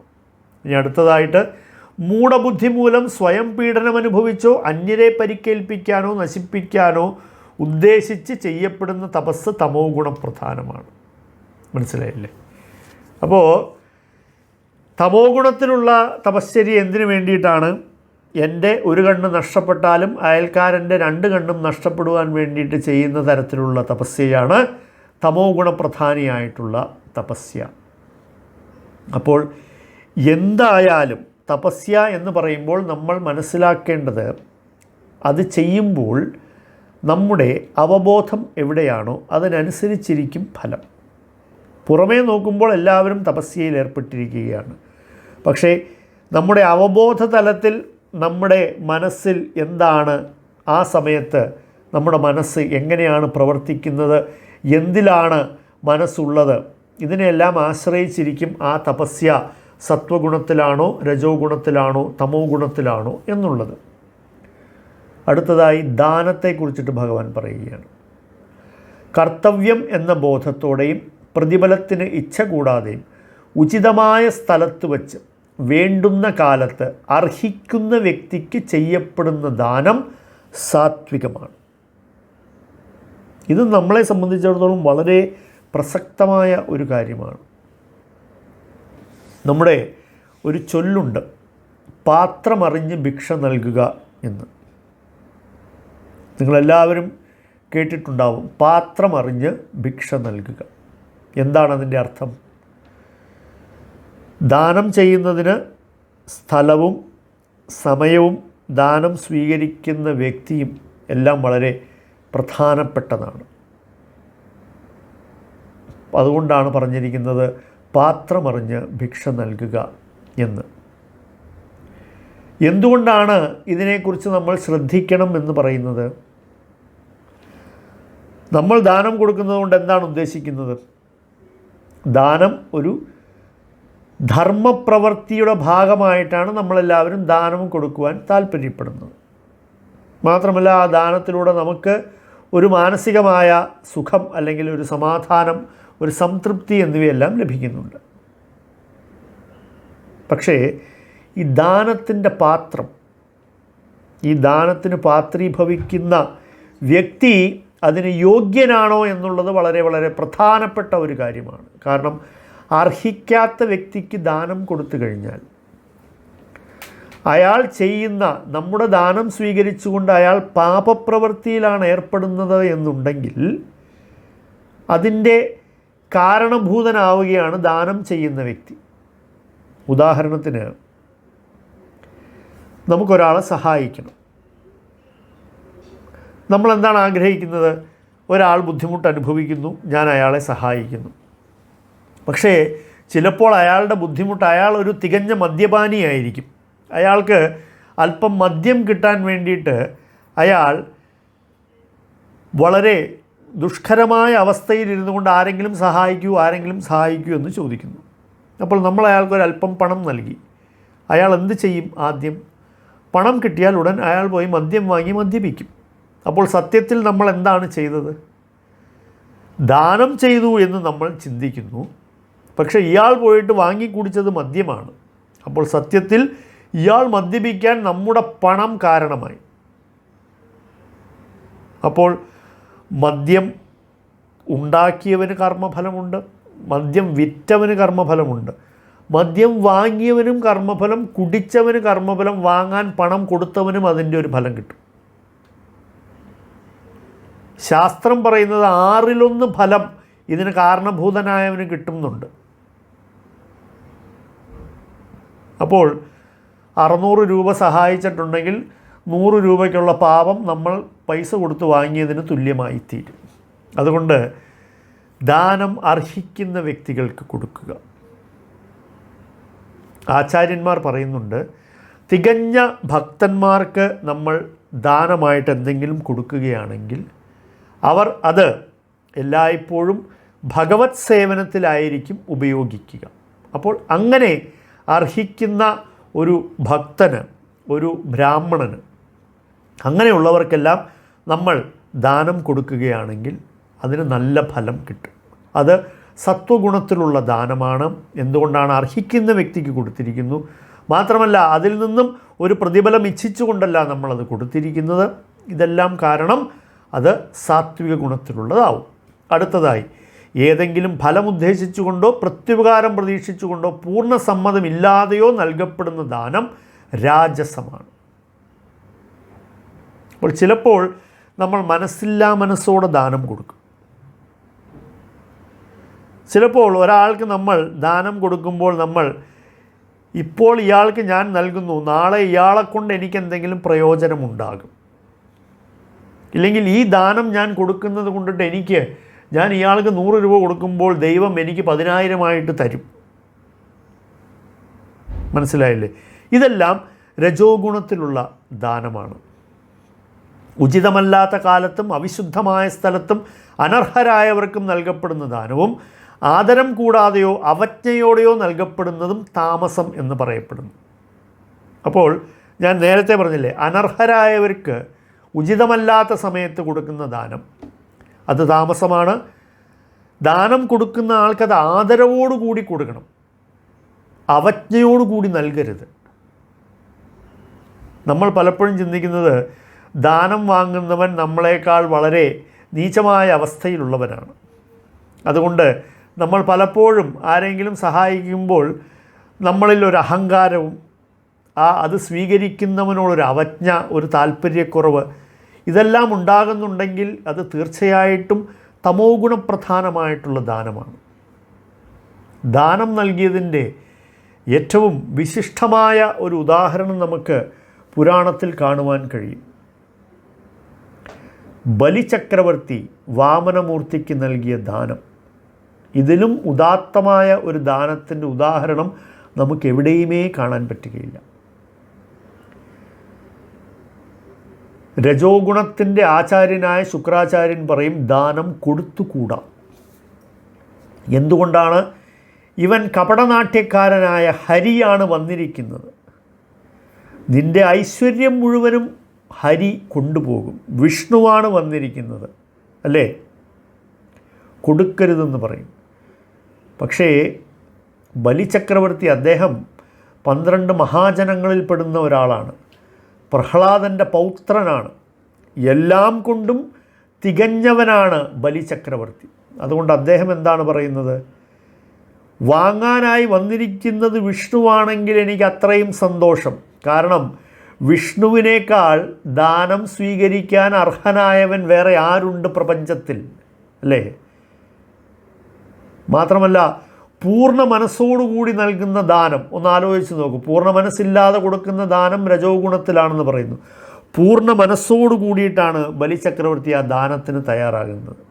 ഇനി അടുത്തതായിട്ട്, മൂഢബുദ്ധി മൂലം സ്വയം പീഡനം അനുഭവിച്ചോ അന്യരെ പരിക്കേൽപ്പിക്കാനോ നശിപ്പിക്കാനോ ഉദ്ദേശിച്ച് ചെയ്യപ്പെടുന്ന തപസ് തമോ ഗുണപ്രധാനമാണ്. മനസ്സിലായില്ലേ? അപ്പോൾ തമോ ഗുണത്തിലുള്ള തപശ്ചര്യ എന്തിനു വേണ്ടിയിട്ടാണ്? എൻ്റെ ഒരു കണ്ണ് നഷ്ടപ്പെട്ടാലും അയൽക്കാരൻ്റെ 2 കണ്ണും നഷ്ടപ്പെടുവാൻ വേണ്ടിയിട്ട് ചെയ്യുന്ന തരത്തിലുള്ള തപസ്യയാണ് തമോ ഗുണപ്രധാനിയായിട്ടുള്ള തപസ്യ. അപ്പോൾ എന്തായാലും തപസ്യ എന്ന് പറയുമ്പോൾ നമ്മൾ മനസ്സിലാക്കേണ്ടത്, അത് ചെയ്യുമ്പോൾ നമ്മുടെ അവബോധം എവിടെയാണോ അതിനനുസരിച്ചിരിക്കും ഫലം. പുറമേ നോക്കുമ്പോൾ എല്ലാവരും തപസ്യയിൽ ഏർപ്പെട്ടിരിക്കുകയാണ്. പക്ഷേ നമ്മുടെ അവബോധ തലത്തിൽ നമ്മുടെ മനസ്സിൽ എന്താണ്, ആ സമയത്ത് നമ്മുടെ മനസ്സ് എങ്ങനെയാണ് പ്രവർത്തിക്കുന്നത്, എന്തിലാണ് മനസ്സുള്ളത്, ഇതിനെല്ലാം ആശ്രയിച്ചിരിക്കും ആ തപസ്യ സത്വഗുണത്തിലാണോ രജോ ഗുണത്തിലാണോ തമോ ഗുണത്തിലാണോ എന്നുള്ളത്. അടുത്തതായി ദാനത്തെക്കുറിച്ചിട്ട് ഭഗവാൻ പറയുകയാണ്. കർത്തവ്യം എന്ന ബോധത്തോടെയും പ്രതിഫലത്തിന് ഇച്ഛ കൂടാതെയും ഉചിതമായ സ്ഥലത്ത് വച്ച് വേണ്ടുന്ന കാലത്ത് അർഹിക്കുന്ന വ്യക്തിക്ക് ചെയ്യപ്പെടുന്ന ദാനം സാത്വികമാണ്. ഇത് നമ്മളെ സംബന്ധിച്ചിടത്തോളം വളരെ പ്രസക്തമായ ഒരു കാര്യമാണ്. നമ്മുടെ ഒരു ചൊല്ലുണ്ട്, പാത്രമറിഞ്ഞ് ഭിക്ഷ നൽകുക എന്ന്. നിങ്ങളെല്ലാവരും കേട്ടിട്ടുണ്ടാവും, പാത്രമറിഞ്ഞ് ഭിക്ഷ നൽകുക. എന്താണ് അതിൻ്റെ അർത്ഥം? ദാനം ചെയ്യുന്നതിന് സ്ഥലവും സമയവും ദാനം സ്വീകരിക്കുന്ന വ്യക്തിയും എല്ലാം വളരെ പ്രധാനപ്പെട്ടതാണ്. അതുകൊണ്ടാണ് പറഞ്ഞിരിക്കുന്നത് പാത്രമറിഞ്ഞ് ഭിക്ഷ നൽകുക എന്ന്. എന്തുകൊണ്ടാണ് ഇതിനെക്കുറിച്ച് നമ്മൾ ശ്രദ്ധിക്കണം എന്ന് പറയുന്നത്? നമ്മൾ ദാനം കൊടുക്കുന്നത് കൊണ്ട് എന്താണ് ഉദ്ദേശിക്കുന്നത്? ദാനം ഒരു ധർമ്മപ്രവൃത്തിയുടെ ഭാഗമായിട്ടാണ് നമ്മളെല്ലാവരും ദാനം കൊടുക്കുവാൻ താല്പര്യപ്പെടുന്നത്. മാത്രമല്ല ആ ദാനത്തിലൂടെ നമുക്ക് ഒരു മാനസികമായ സുഖം അല്ലെങ്കിൽ ഒരു സമാധാനം, ഒരു സംതൃപ്തി എന്നിവയെല്ലാം ലഭിക്കുന്നുണ്ട്. പക്ഷേ ഈ ദാനത്തിൻ്റെ പാത്രം, ഈ ദാനത്തിന് പാത്രീഭവിക്കുന്ന വ്യക്തി അതിന് യോഗ്യനാണോ എന്നുള്ളത് വളരെ വളരെ പ്രധാനപ്പെട്ട ഒരു കാര്യമാണ്. കാരണം അർഹിക്കാത്ത വ്യക്തിക്ക് ദാനം കൊടുത്തു കഴിഞ്ഞാൽ അയാൾ ചെയ്യുന്ന, നമ്മുടെ ദാനം സ്വീകരിച്ചുകൊണ്ട് അയാൾ പാപപ്രവൃത്തിയിലാണ് ഏർപ്പെടുന്നത് എന്നുണ്ടെങ്കിൽ അതിൻ്റെ കാരണഭൂതനാവുകയാണ് ദാനം ചെയ്യുന്ന വ്യക്തി. ഉദാഹരണത്തിന്, നമുക്കൊരാളെ സഹായിക്കണം. നമ്മളെന്താണ് ആഗ്രഹിക്കുന്നത്? ഒരാൾ ബുദ്ധിമുട്ട് അനുഭവിക്കുന്നു, ഞാൻ അയാളെ സഹായിക്കുന്നു. പക്ഷേ ചിലപ്പോൾ അയാളുടെ ബുദ്ധിമുട്ട്, അയാൾ ഒരു തികഞ്ഞ മദ്യപാനിയായിരിക്കും. അയാൾക്ക് അല്പം മദ്യം കിട്ടാൻ വേണ്ടിയിട്ട് അയാൾ വളരെ ദുഷ്കരമായ അവസ്ഥയിലിരുന്നു കൊണ്ട് ആരെങ്കിലും സഹായിക്കൂ എന്ന് ചോദിക്കുന്നു. അപ്പോൾ നമ്മൾ അയാൾക്കൊരല്പം പണം നൽകി. അയാൾ എന്ത് ചെയ്യും? ആദ്യം പണം കിട്ടിയാൽ ഉടൻ അയാൾ പോയി മദ്യം വാങ്ങി മദ്യപിക്കും. അപ്പോൾ സത്യത്തിൽ നമ്മൾ എന്താണ് ചെയ്തത്? ദാനം ചെയ്തു എന്ന് നമ്മൾ ചിന്തിക്കുന്നു, പക്ഷേ ഇയാൾ പോയിട്ട് വാങ്ങിക്കുടിച്ചത് മദ്യമാണ്. അപ്പോൾ സത്യത്തിൽ ഇയാൾ മദ്യപിക്കാൻ നമ്മുടെ പണം കാരണമായി. അപ്പോൾ മദ്യം ഉണ്ടാക്കിയവന് കർമ്മഫലമുണ്ട്, മദ്യം വിറ്റവന് കർമ്മഫലമുണ്ട്, മദ്യം വാങ്ങിയവനും കർമ്മഫലം, കുടിച്ചവന് കർമ്മഫലം, വാങ്ങാൻ പണം കൊടുത്തവനും അതിൻ്റെ ഒരു ഫലം കിട്ടും. ശാസ്ത്രം പറയുന്നത് 1/6 ഫലം ഇതിന് കാരണഭൂതനായവന് കിട്ടുന്നുണ്ട്. അപ്പോൾ 600 രൂപ സഹായിച്ചിട്ടുണ്ടെങ്കിൽ 100 രൂപയ്ക്കുള്ള പാപം നമ്മൾ പൈസ കൊടുത്ത് വാങ്ങിയതിന് തുല്യമായി തീരും. അതുകൊണ്ട് ദാനം അർഹിക്കുന്ന വ്യക്തികൾക്ക് കൊടുക്കുക. ആചാര്യന്മാർ പറയുന്നുണ്ട്, തികഞ്ഞ ഭക്തന്മാർക്ക് നമ്മൾ ദാനമായിട്ട് എന്തെങ്കിലും കൊടുക്കുകയാണെങ്കിൽ അവർ അത് എല്ലായ്പ്പോഴും ഭഗവത് സേവനത്തിലായിരിക്കും ഉപയോഗിക്കുക. അപ്പോൾ അങ്ങനെ അർഹിക്കുന്ന ഒരു ഭക്തന്, ഒരു ബ്രാഹ്മണന്, അങ്ങനെയുള്ളവർക്കെല്ലാം നമ്മൾ ദാനം കൊടുക്കുകയാണെങ്കിൽ അതിന് നല്ല ഫലം കിട്ടും. അത് സത്വഗുണത്തിലുള്ള ദാനമാണ്. എന്തുകൊണ്ടാണ്? അർഹിക്കുന്ന വ്യക്തിക്ക് കൊടുത്തിരിക്കുന്നു. മാത്രമല്ല അതിൽ നിന്നും ഒരു പ്രതിഫലം ഇച്ഛിച്ചുകൊണ്ടല്ല നമ്മളത് കൊടുത്തിരിക്കുന്നത്. ഇതെല്ലാം കാരണം അത് സാത്വിക ഗുണത്തിലുള്ളതാവും. അടുത്തതായി, ഏതെങ്കിലും ഫലം ഉദ്ദേശിച്ചുകൊണ്ടോ പ്രത്യുപകാരം പ്രതീക്ഷിച്ചുകൊണ്ടോ പൂർണ്ണ സമ്മതമില്ലാതെയോ നൽകപ്പെടുന്ന ദാനം രാജസമാണ്. അപ്പോൾ ചിലപ്പോൾ നമ്മൾ മനസ്സോടെ ദാനം കൊടുക്കും. ചിലപ്പോൾ ഒരാൾക്ക് നമ്മൾ ദാനം കൊടുക്കുമ്പോൾ നമ്മൾ, ഇപ്പോൾ ഇയാൾക്ക് ഞാൻ നൽകുന്നു, നാളെ ഇയാളെക്കൊണ്ട് എനിക്കെന്തെങ്കിലും പ്രയോജനമുണ്ടാകും. ഇല്ലെങ്കിൽ ഈ ദാനം ഞാൻ കൊടുക്കുന്നത് കൊണ്ടിട്ട് ഞാൻ ഇയാൾക്ക് 100 രൂപ കൊടുക്കുമ്പോൾ ദൈവം എനിക്ക് 10,000 തരും. മനസ്സിലായില്ലേ? ഇതെല്ലാം രജോ ഗുണത്തിലുള്ള ദാനമാണ്. ഉചിതമല്ലാത്ത കാലത്തും അവിശുദ്ധമായ സ്ഥലത്തും അനർഹരായവർക്കും നൽകപ്പെടുന്ന ദാനവും ആദരം കൂടാതെയോ അവജ്ഞയോടെയോ നൽകപ്പെടുന്നതും താമസം എന്ന് പറയപ്പെടുന്നു. അപ്പോൾ ഞാൻ നേരത്തെ പറഞ്ഞില്ലേ, അനർഹരായവർക്ക് ഉചിതമല്ലാത്ത സമയത്ത് കൊടുക്കുന്ന ദാനം അത് താമസമാണ്. ദാനം കൊടുക്കുന്ന ആൾക്കത് ആദരവോടുകൂടി കൊടുക്കണം, അവജ്ഞയോടുകൂടി നൽകരുത്. നമ്മൾ പലപ്പോഴും ചിന്തിക്കുന്നത് ദാനം വാങ്ങുന്നവൻ നമ്മളെക്കാൾ വളരെ നീചമായ അവസ്ഥയിലുള്ളവനാണ്. അതുകൊണ്ട് നമ്മൾ പലപ്പോഴും ആരെങ്കിലും സഹായിക്കുമ്പോൾ നമ്മളിൽ ഒരു അഹങ്കാരവും അത് സ്വീകരിക്കുന്നവനോടൊരു അവജ്ഞ, ഒരു താല്പര്യക്കുറവ്, ഇതെല്ലാം ഉണ്ടാകുന്നുണ്ടെങ്കിൽ അത് തീർച്ചയായിട്ടും തമോ ഗുണപ്രധാനമായിട്ടുള്ള ദാനമാണ്. ദാനം നൽകിയതിൻ്റെ ഏറ്റവും വിശിഷ്ടമായ ഒരു ഉദാഹരണം നമുക്ക് പുരാണത്തിൽ കാണുവാൻ കഴിയും. ബലിചക്രവർത്തി വാമനമൂർത്തിക്ക് നൽകിയ ദാനം, ഇതിലും ഉദാത്തമായ ഒരു ദാനത്തിൻ്റെ ഉദാഹരണം നമുക്കെവിടെയുമേ കാണാൻ പറ്റുകയില്ല. രജോ ഗുണത്തിൻ്റെ ആചാര്യനായ ശുക്രാചാര്യൻ പറയും, ദാനം കൊടുത്തുകൂടാ. എന്തുകൊണ്ടാണ്? ഇവൻ കപടനാട്യക്കാരനായ ഹരിയാണ് വന്നിരിക്കുന്നത്. നിൻ്റെ ഐശ്വര്യം മുഴുവനും ഹരി കൊണ്ടുപോകും. വിഷ്ണുവാണ് വന്നിരിക്കുന്നത്, അല്ലേ? കൊടുക്കരുതെന്ന് പറയും. പക്ഷേ ബലിചക്രവർത്തി അദ്ദേഹം 12 മഹാജനങ്ങളിൽ പെടുന്ന ഒരാളാണ്. പ്രഹ്ലാദൻ്റെ പൗത്രനാണ്. എല്ലാം കൊണ്ടും തികഞ്ഞവനാണ് ബലിചക്രവർത്തി. അതുകൊണ്ട് അദ്ദേഹം എന്താണ് പറയുന്നത്? വാങ്ങാനായി വന്നിരിക്കുന്നത് വിഷ്ണുവാണെങ്കിൽ എനിക്ക് അത്രയും സന്തോഷം. കാരണം വിഷ്ണുവിനേക്കാൾ ദാനം സ്വീകരിക്കാൻ അർഹനായവൻ വേറെ ആരുണ്ട് പ്രപഞ്ചത്തിൽ, അല്ലേ? മാത്രമല്ല, പൂർണ്ണ മനസ്സോടുകൂടി നൽകുന്ന ദാനം ഒന്ന് ആലോചിച്ച് നോക്കൂ. പൂർണ്ണ മനസ്സില്ലാതെ കൊടുക്കുന്ന ദാനം രജോ ഗുണത്തിലാണെന്ന് പറയുന്നു. പൂർണ്ണ മനസ്സോടു കൂടിയിട്ടാണ് ബലിചക്രവർത്തി ആ ദാനത്തിന് തയ്യാറാകുന്നത്.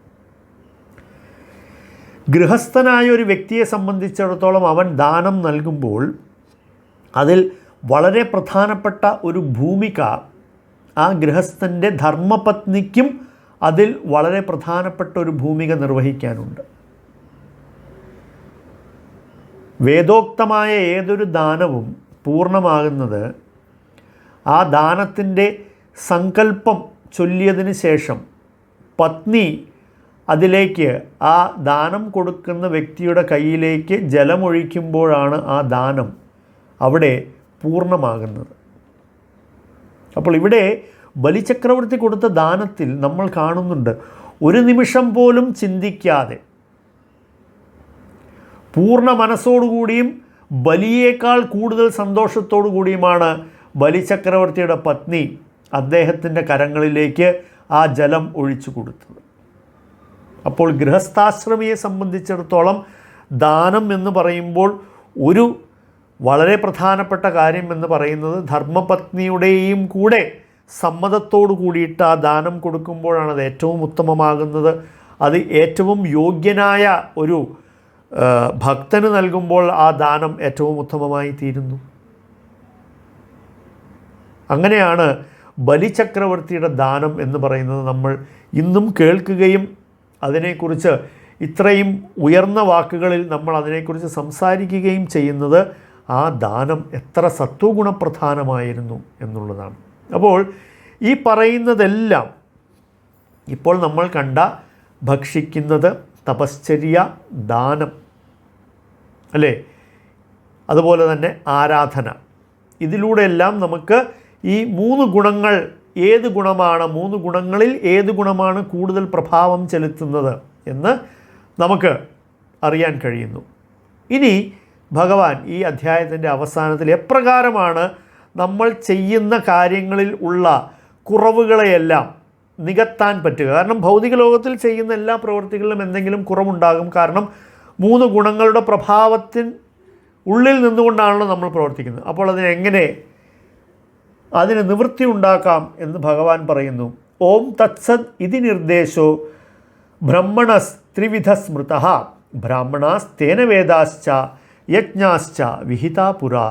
ഗൃഹസ്ഥനായ ഒരു വ്യക്തിയെ സംബന്ധിച്ചിടത്തോളം അവൻ ദാനം നൽകുമ്പോൾ അതിൽ വളരെ പ്രധാനപ്പെട്ട ഒരു ഭൂമിക ആ ഗൃഹസ്ഥൻ്റെ ധർമ്മപത്നിക്കും അതിൽ വളരെ പ്രധാനപ്പെട്ട ഒരു ഭൂമിക നിർവഹിക്കാനുണ്ട്. വേദോക്തമായ ഏതൊരു ദാനവും പൂർണ്ണമാകുന്നത് ആ ദാനത്തിൻ്റെ സങ്കല്പം ചൊല്ലിയതിന് ശേഷം പത്നി അതിലേക്ക് ആ ദാനം കൊടുക്കുന്ന വ്യക്തിയുടെ കയ്യിലേക്ക് ജലമൊഴിക്കുമ്പോഴാണ് ആ ദാനം അവിടെ പൂർണ്ണമാകുന്നത്. അപ്പോൾ ഇവിടെ ബലിചക്രവർത്തി കൊടുത്ത ദാനത്തിൽ നമ്മൾ കാണുന്നുണ്ട്, ഒരു നിമിഷം പോലും ചിന്തിക്കാതെ പൂർണ്ണ മനസ്സോടുകൂടിയും ബലിയേക്കാൾ കൂടുതൽ സന്തോഷത്തോടു കൂടിയുമാണ് ബലിചക്രവർത്തിയുടെ പത്നി അദ്ദേഹത്തിൻ്റെ കരങ്ങളിലേക്ക് ആ ജലം ഒഴിച്ചു കൊടുത്തത്. അപ്പോൾ ഗൃഹസ്ഥാശ്രമിയെ സംബന്ധിച്ചിടത്തോളം ദാനം എന്ന് പറയുമ്പോൾ ഒരു വളരെ പ്രധാനപ്പെട്ട കാര്യം എന്ന് പറയുന്നത് ധർമ്മപത്നിയുടെയും കൂടെ സമ്മതത്തോടു കൂടിയിട്ട് ആ ദാനം കൊടുക്കുമ്പോഴാണ് അത് ഏറ്റവും ഉത്തമമാകുന്നത്. അത് ഏറ്റവും യോഗ്യനായ ഒരു ഭക്തന് നൽകുമ്പോൾ ആ ദാനം ഏറ്റവും ഉത്തമമായി തീരുന്നു. അങ്ങനെയാണ് ബലിചക്രവർത്തിയുടെ ദാനം എന്ന് പറയുന്നത് നമ്മൾ ഇന്നും കേൾക്കുകയും അതിനെക്കുറിച്ച് ഇത്രയും ഉയർന്ന വാക്കുകളിൽ നമ്മൾ അതിനെക്കുറിച്ച് സംസാരിക്കുകയും ചെയ്യുന്നത് ആ ദാനം എത്ര സത്വഗുണപ്രധാനമായിരുന്നു എന്നുള്ളതാണ്. അപ്പോൾ ഈ പറയുന്നതെല്ലാം ഇപ്പോൾ നമ്മൾ കണ്ട ഭക്ഷിക്കുന്നത്, തപശ്ചര്യ, ദാനം, അല്ലേ? അതുപോലെ തന്നെ ആരാധന, ഇതിലൂടെയെല്ലാം നമുക്ക് ഈ 3 ഗുണങ്ങൾ ഏത് ഗുണമാണ്, 3 ഗുണങ്ങളിൽ ഏത് ഗുണമാണ് കൂടുതൽ പ്രഭാവം ചെലുത്തുന്നത് എന്ന് നമുക്ക് അറിയാൻ കഴിയുന്നു. ഇനി ഭഗവാൻ ഈ അധ്യായത്തിൻ്റെ അവസാനത്തിൽ എപ്രകാരമാണ് നമ്മൾ ചെയ്യുന്ന കാര്യങ്ങളിൽ ഉള്ള കുറവുകളെയെല്ലാം നികത്താൻ പറ്റുക. കാരണം ഭൗതിക ലോകത്തിൽ ചെയ്യുന്ന എല്ലാ പ്രവൃത്തികളിലും എന്തെങ്കിലും കുറവുണ്ടാകും. കാരണം 3 ഗുണങ്ങളുടെ പ്രഭാവത്തിന് ഉള്ളിൽ നിന്നുകൊണ്ടാണല്ലോ നമ്മൾ പ്രവർത്തിക്കുന്നത്. അപ്പോൾ അതിന് നിവൃത്തി ഉണ്ടാക്കാം എന്ന് ഭഗവാൻ പറയുന്നു. ഓം തത്സത് ഇതി നിർദ്ദേശോ ബ്രഹ്മണസ് ത്രിവിധ സ്മൃതഃ ബ്രാഹ്മണാസ്തേന വേദാശ്ച യജ്ഞാശ്ച വിഹിതാ പുരാ.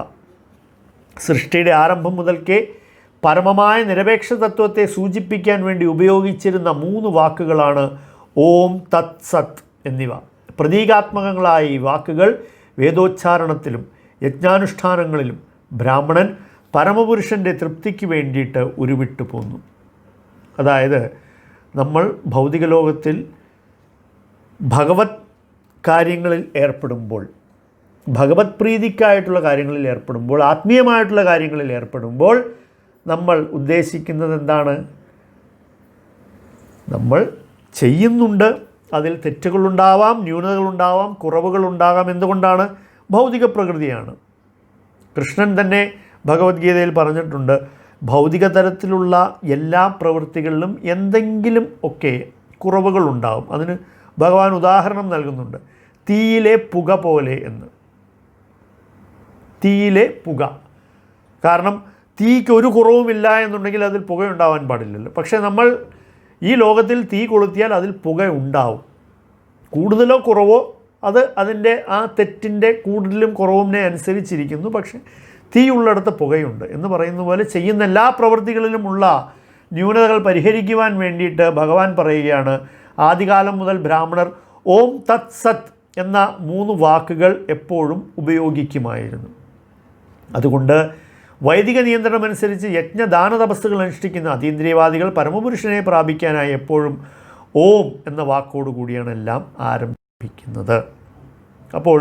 സൃഷ്ടിയുടെ ആരംഭം മുതൽക്കേ പരമമായ നിരപേക്ഷ തത്വത്തെ സൂചിപ്പിക്കാൻ വേണ്ടി ഉപയോഗിച്ചിരുന്ന 3 വാക്കുകളാണ് ഓം തത് സത് എന്നിവ. പ്രതീകാത്മകങ്ങളായ ഈ വാക്കുകൾ വേദോച്ചാരണത്തിലും യജ്ഞാനുഷ്ഠാനങ്ങളിലും ബ്രാഹ്മണൻ പരമപുരുഷൻ്റെ തൃപ്തിക്ക് വേണ്ടിയിട്ട് ഉരുവിട്ടു പോന്നു. അതായത് നമ്മൾ ഭൗതിക ലോകത്തിൽ ഭഗവത് കാര്യങ്ങളിൽ ഏർപ്പെടുമ്പോൾ, ഭഗവത് പ്രീതിക്കായിട്ടുള്ള കാര്യങ്ങളിൽ ഏർപ്പെടുമ്പോൾ, ആത്മീയമായിട്ടുള്ള കാര്യങ്ങളിൽ ഏർപ്പെടുമ്പോൾ നമ്മൾ ഉദ്ദേശിക്കുന്നത് എന്താണ്? നമ്മൾ ചെയ്യുന്നുണ്ട്, അതിൽ തെറ്റുകളുണ്ടാവാം, ന്യൂനതകളുണ്ടാവാം, കുറവുകളുണ്ടാകാം. എന്തുകൊണ്ടാണ്? ഭൗതിക പ്രകൃതിയാണ്. കൃഷ്ണൻ തന്നെ ഭഗവത്ഗീതയിൽ പറഞ്ഞിട്ടുണ്ട്, ഭൗതിക തലത്തിലുള്ള എല്ലാ പ്രവൃത്തികളിലും എന്തെങ്കിലും ഒക്കെ കുറവുകളുണ്ടാവും. അതിന് ഭഗവാൻ ഉദാഹരണം നൽകുന്നുണ്ട്, തീയിലെ പുക പോലെ എന്ന്. തീയിലെ പുക, കാരണം തീക്ക് ഒരു കുറവുമില്ല എന്നുണ്ടെങ്കിൽ അതിൽ പുകയുണ്ടാവാൻ പാടില്ലല്ലോ. പക്ഷേ നമ്മൾ ഈ ലോകത്തിൽ തീ കൊളുത്തിയാൽ അതിൽ പുക ഉണ്ടാവും. കൂടുതലോ കുറവോ അത് അതിൻ്റെ ആ തെറ്റിൻ്റെ കൂടുതലും കുറവിനെ അനുസരിച്ചിരിക്കുന്നു. പക്ഷേ തീയുള്ളിടത്ത് പുകയുണ്ട് എന്ന് പറയുന്ന പോലെ ചെയ്യുന്ന എല്ലാ പ്രവൃത്തികളിലുമുള്ള ന്യൂനതകൾ പരിഹരിക്കുവാൻ വേണ്ടിയിട്ട് ഭഗവാൻ പറയുകയാണ്, ആദികാലം മുതൽ ബ്രാഹ്മണർ ഓം തത് സത് എന്ന 3 വാക്കുകൾ എപ്പോഴും ഉപയോഗിക്കുമായിരുന്നു. അതുകൊണ്ട് വൈദിക നിയന്ത്രണമനുസരിച്ച് യജ്ഞദാന തപസ്സുകൾ അനുഷ്ഠിക്കുന്ന അതീന്ദ്രിയവാദികൾ പരമപുരുഷനെ പ്രാപിക്കാനായി എപ്പോഴും ഓം എന്ന വാക്കോടുകൂടിയാണ് എല്ലാം ആരംഭിക്കുന്നത്. അപ്പോൾ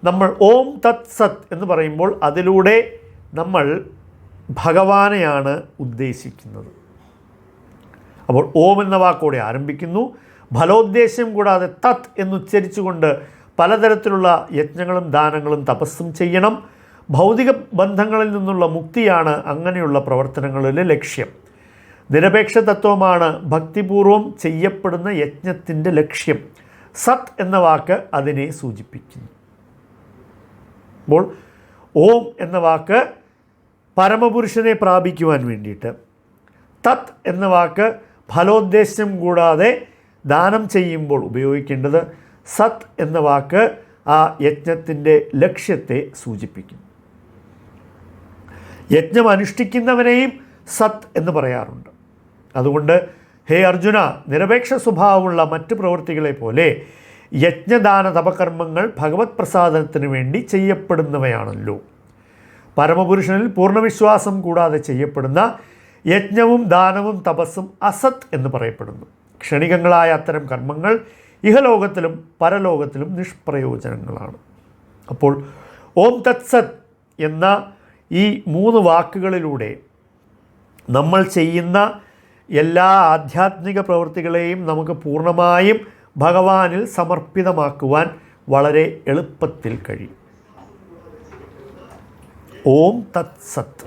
നമ്മൾ ഓം തത് സത് എന്ന് പറയുമ്പോൾ അതിലൂടെ നമ്മൾ ഭഗവാനെയാണ് ഉദ്ദേശിക്കുന്നത്. അപ്പോൾ ഓം എന്ന വാക്കോടെ ആരംഭിക്കുന്നു. ഫലോദ്ദേശം കൂടാതെ തത് എന്നുച്ചരിച്ചുകൊണ്ട് പലതരത്തിലുള്ള യജ്ഞങ്ങളും ദാനങ്ങളും തപസ്സും ചെയ്യണം. ഭൗതിക ബന്ധങ്ങളിൽ നിന്നുള്ള മുക്തിയാണ് അങ്ങനെയുള്ള പ്രവർത്തനങ്ങളിലെ ലക്ഷ്യം. നിരപേക്ഷ തത്വമാണ് ഭക്തിപൂർവം ചെയ്യപ്പെടുന്ന യജ്ഞത്തിൻ്റെ ലക്ഷ്യം. സത് എന്ന വാക്ക് അതിനെ സൂചിപ്പിക്കുന്നു. അപ്പോൾ ഓം എന്ന വാക്ക് പരമപുരുഷനെ പ്രാപിക്കുവാൻ വേണ്ടിയിട്ട്, തത് എന്ന വാക്ക് ഫലോദ്ദേശം കൂടാതെ ദാനം ചെയ്യുമ്പോൾ ഉപയോഗിക്കേണ്ടത്, സത് എന്ന വാക്ക് ആ യജ്ഞത്തിൻ്റെ ലക്ഷ്യത്തെ സൂചിപ്പിക്കുന്നു. യജ്ഞം അനുഷ്ഠിക്കുന്നവനെയും സത് എന്ന് പറയാറുണ്ട്. അതുകൊണ്ട് ഹേ അർജുന, നിരപേക്ഷ സ്വഭാവമുള്ള മറ്റ് പ്രവൃത്തികളെ പോലെ യജ്ഞദാന തപകർമ്മങ്ങൾ ഭഗവത് പ്രസാദത്തിന് വേണ്ടി ചെയ്യപ്പെടുന്നവയാണല്ലോ. പരമപുരുഷനിൽ പൂർണ്ണവിശ്വാസം കൂടാതെ ചെയ്യപ്പെടുന്ന യജ്ഞവും ദാനവും തപസ്സും അസത് എന്ന് പറയപ്പെടുന്നു. ക്ഷണികങ്ങളായ അത്തരം കർമ്മങ്ങൾ ഇഹലോകത്തിലും പരലോകത്തിലും നിഷ്പ്രയോജനങ്ങളാണ്. അപ്പോൾ ഓം തത് സത് എന്ന ഈ 3 വാക്കുകളിലൂടെ നമ്മൾ ചെയ്യുന്ന എല്ലാ ആധ്യാത്മിക പ്രവൃത്തികളെയും നമുക്ക് പൂർണ്ണമായും ഭഗവാനിൽ സമർപ്പിതമാക്കുവാൻ വളരെ എളുപ്പത്തിൽ കഴിയും. ഓം തത് സത്.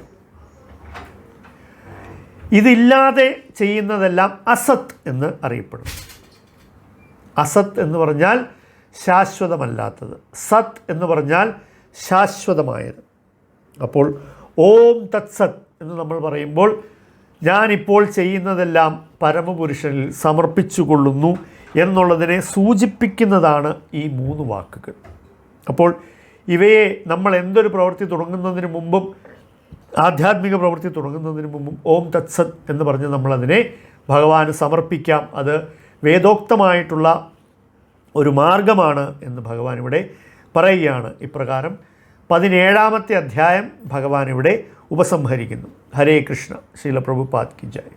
ഇതില്ലാതെ ചെയ്യുന്നതെല്ലാം അസത് എന്ന് അറിയപ്പെടുന്നു. അസത് എന്ന് പറഞ്ഞാൽ ശാശ്വതമല്ലാത്തത്, സത് എന്ന് പറഞ്ഞാൽ ശാശ്വതമായത്. അപ്പോൾ ഓം തത് സത് എന്ന് നമ്മൾ പറയുമ്പോൾ ഞാനിപ്പോൾ ചെയ്യുന്നതെല്ലാം പരമപുരുഷനിൽ സമർപ്പിച്ചുകൊള്ളുന്നു എന്നുള്ളതിനെ സൂചിപ്പിക്കുന്നതാണ് ഈ 3 വാക്കുകൾ. അപ്പോൾ ഇവയെ നമ്മൾ എന്തൊരു പ്രവൃത്തി തുടങ്ങുന്നതിന് മുമ്പും ആധ്യാത്മിക പ്രവൃത്തി തുടങ്ങുന്നതിന് മുമ്പും ഓം തത് സത് എന്ന് പറഞ്ഞ് നമ്മളതിനെ ഭഗവാന് സമർപ്പിക്കാം. അത് വേദോക്തമായിട്ടുള്ള ഒരു മാർഗമാണ് എന്ന് ഭഗവാൻ ഇവിടെ പറയുകയാണ്. ഇപ്രകാരം 17ാമത്തെ അധ്യായം ഭഗവാൻ ഇവിടെ ഉപസംഹരിക്കുന്നു. ഹരേ കൃഷ്ണ. ശ്രീല പ്രഭുപാദ് കി ജയ്.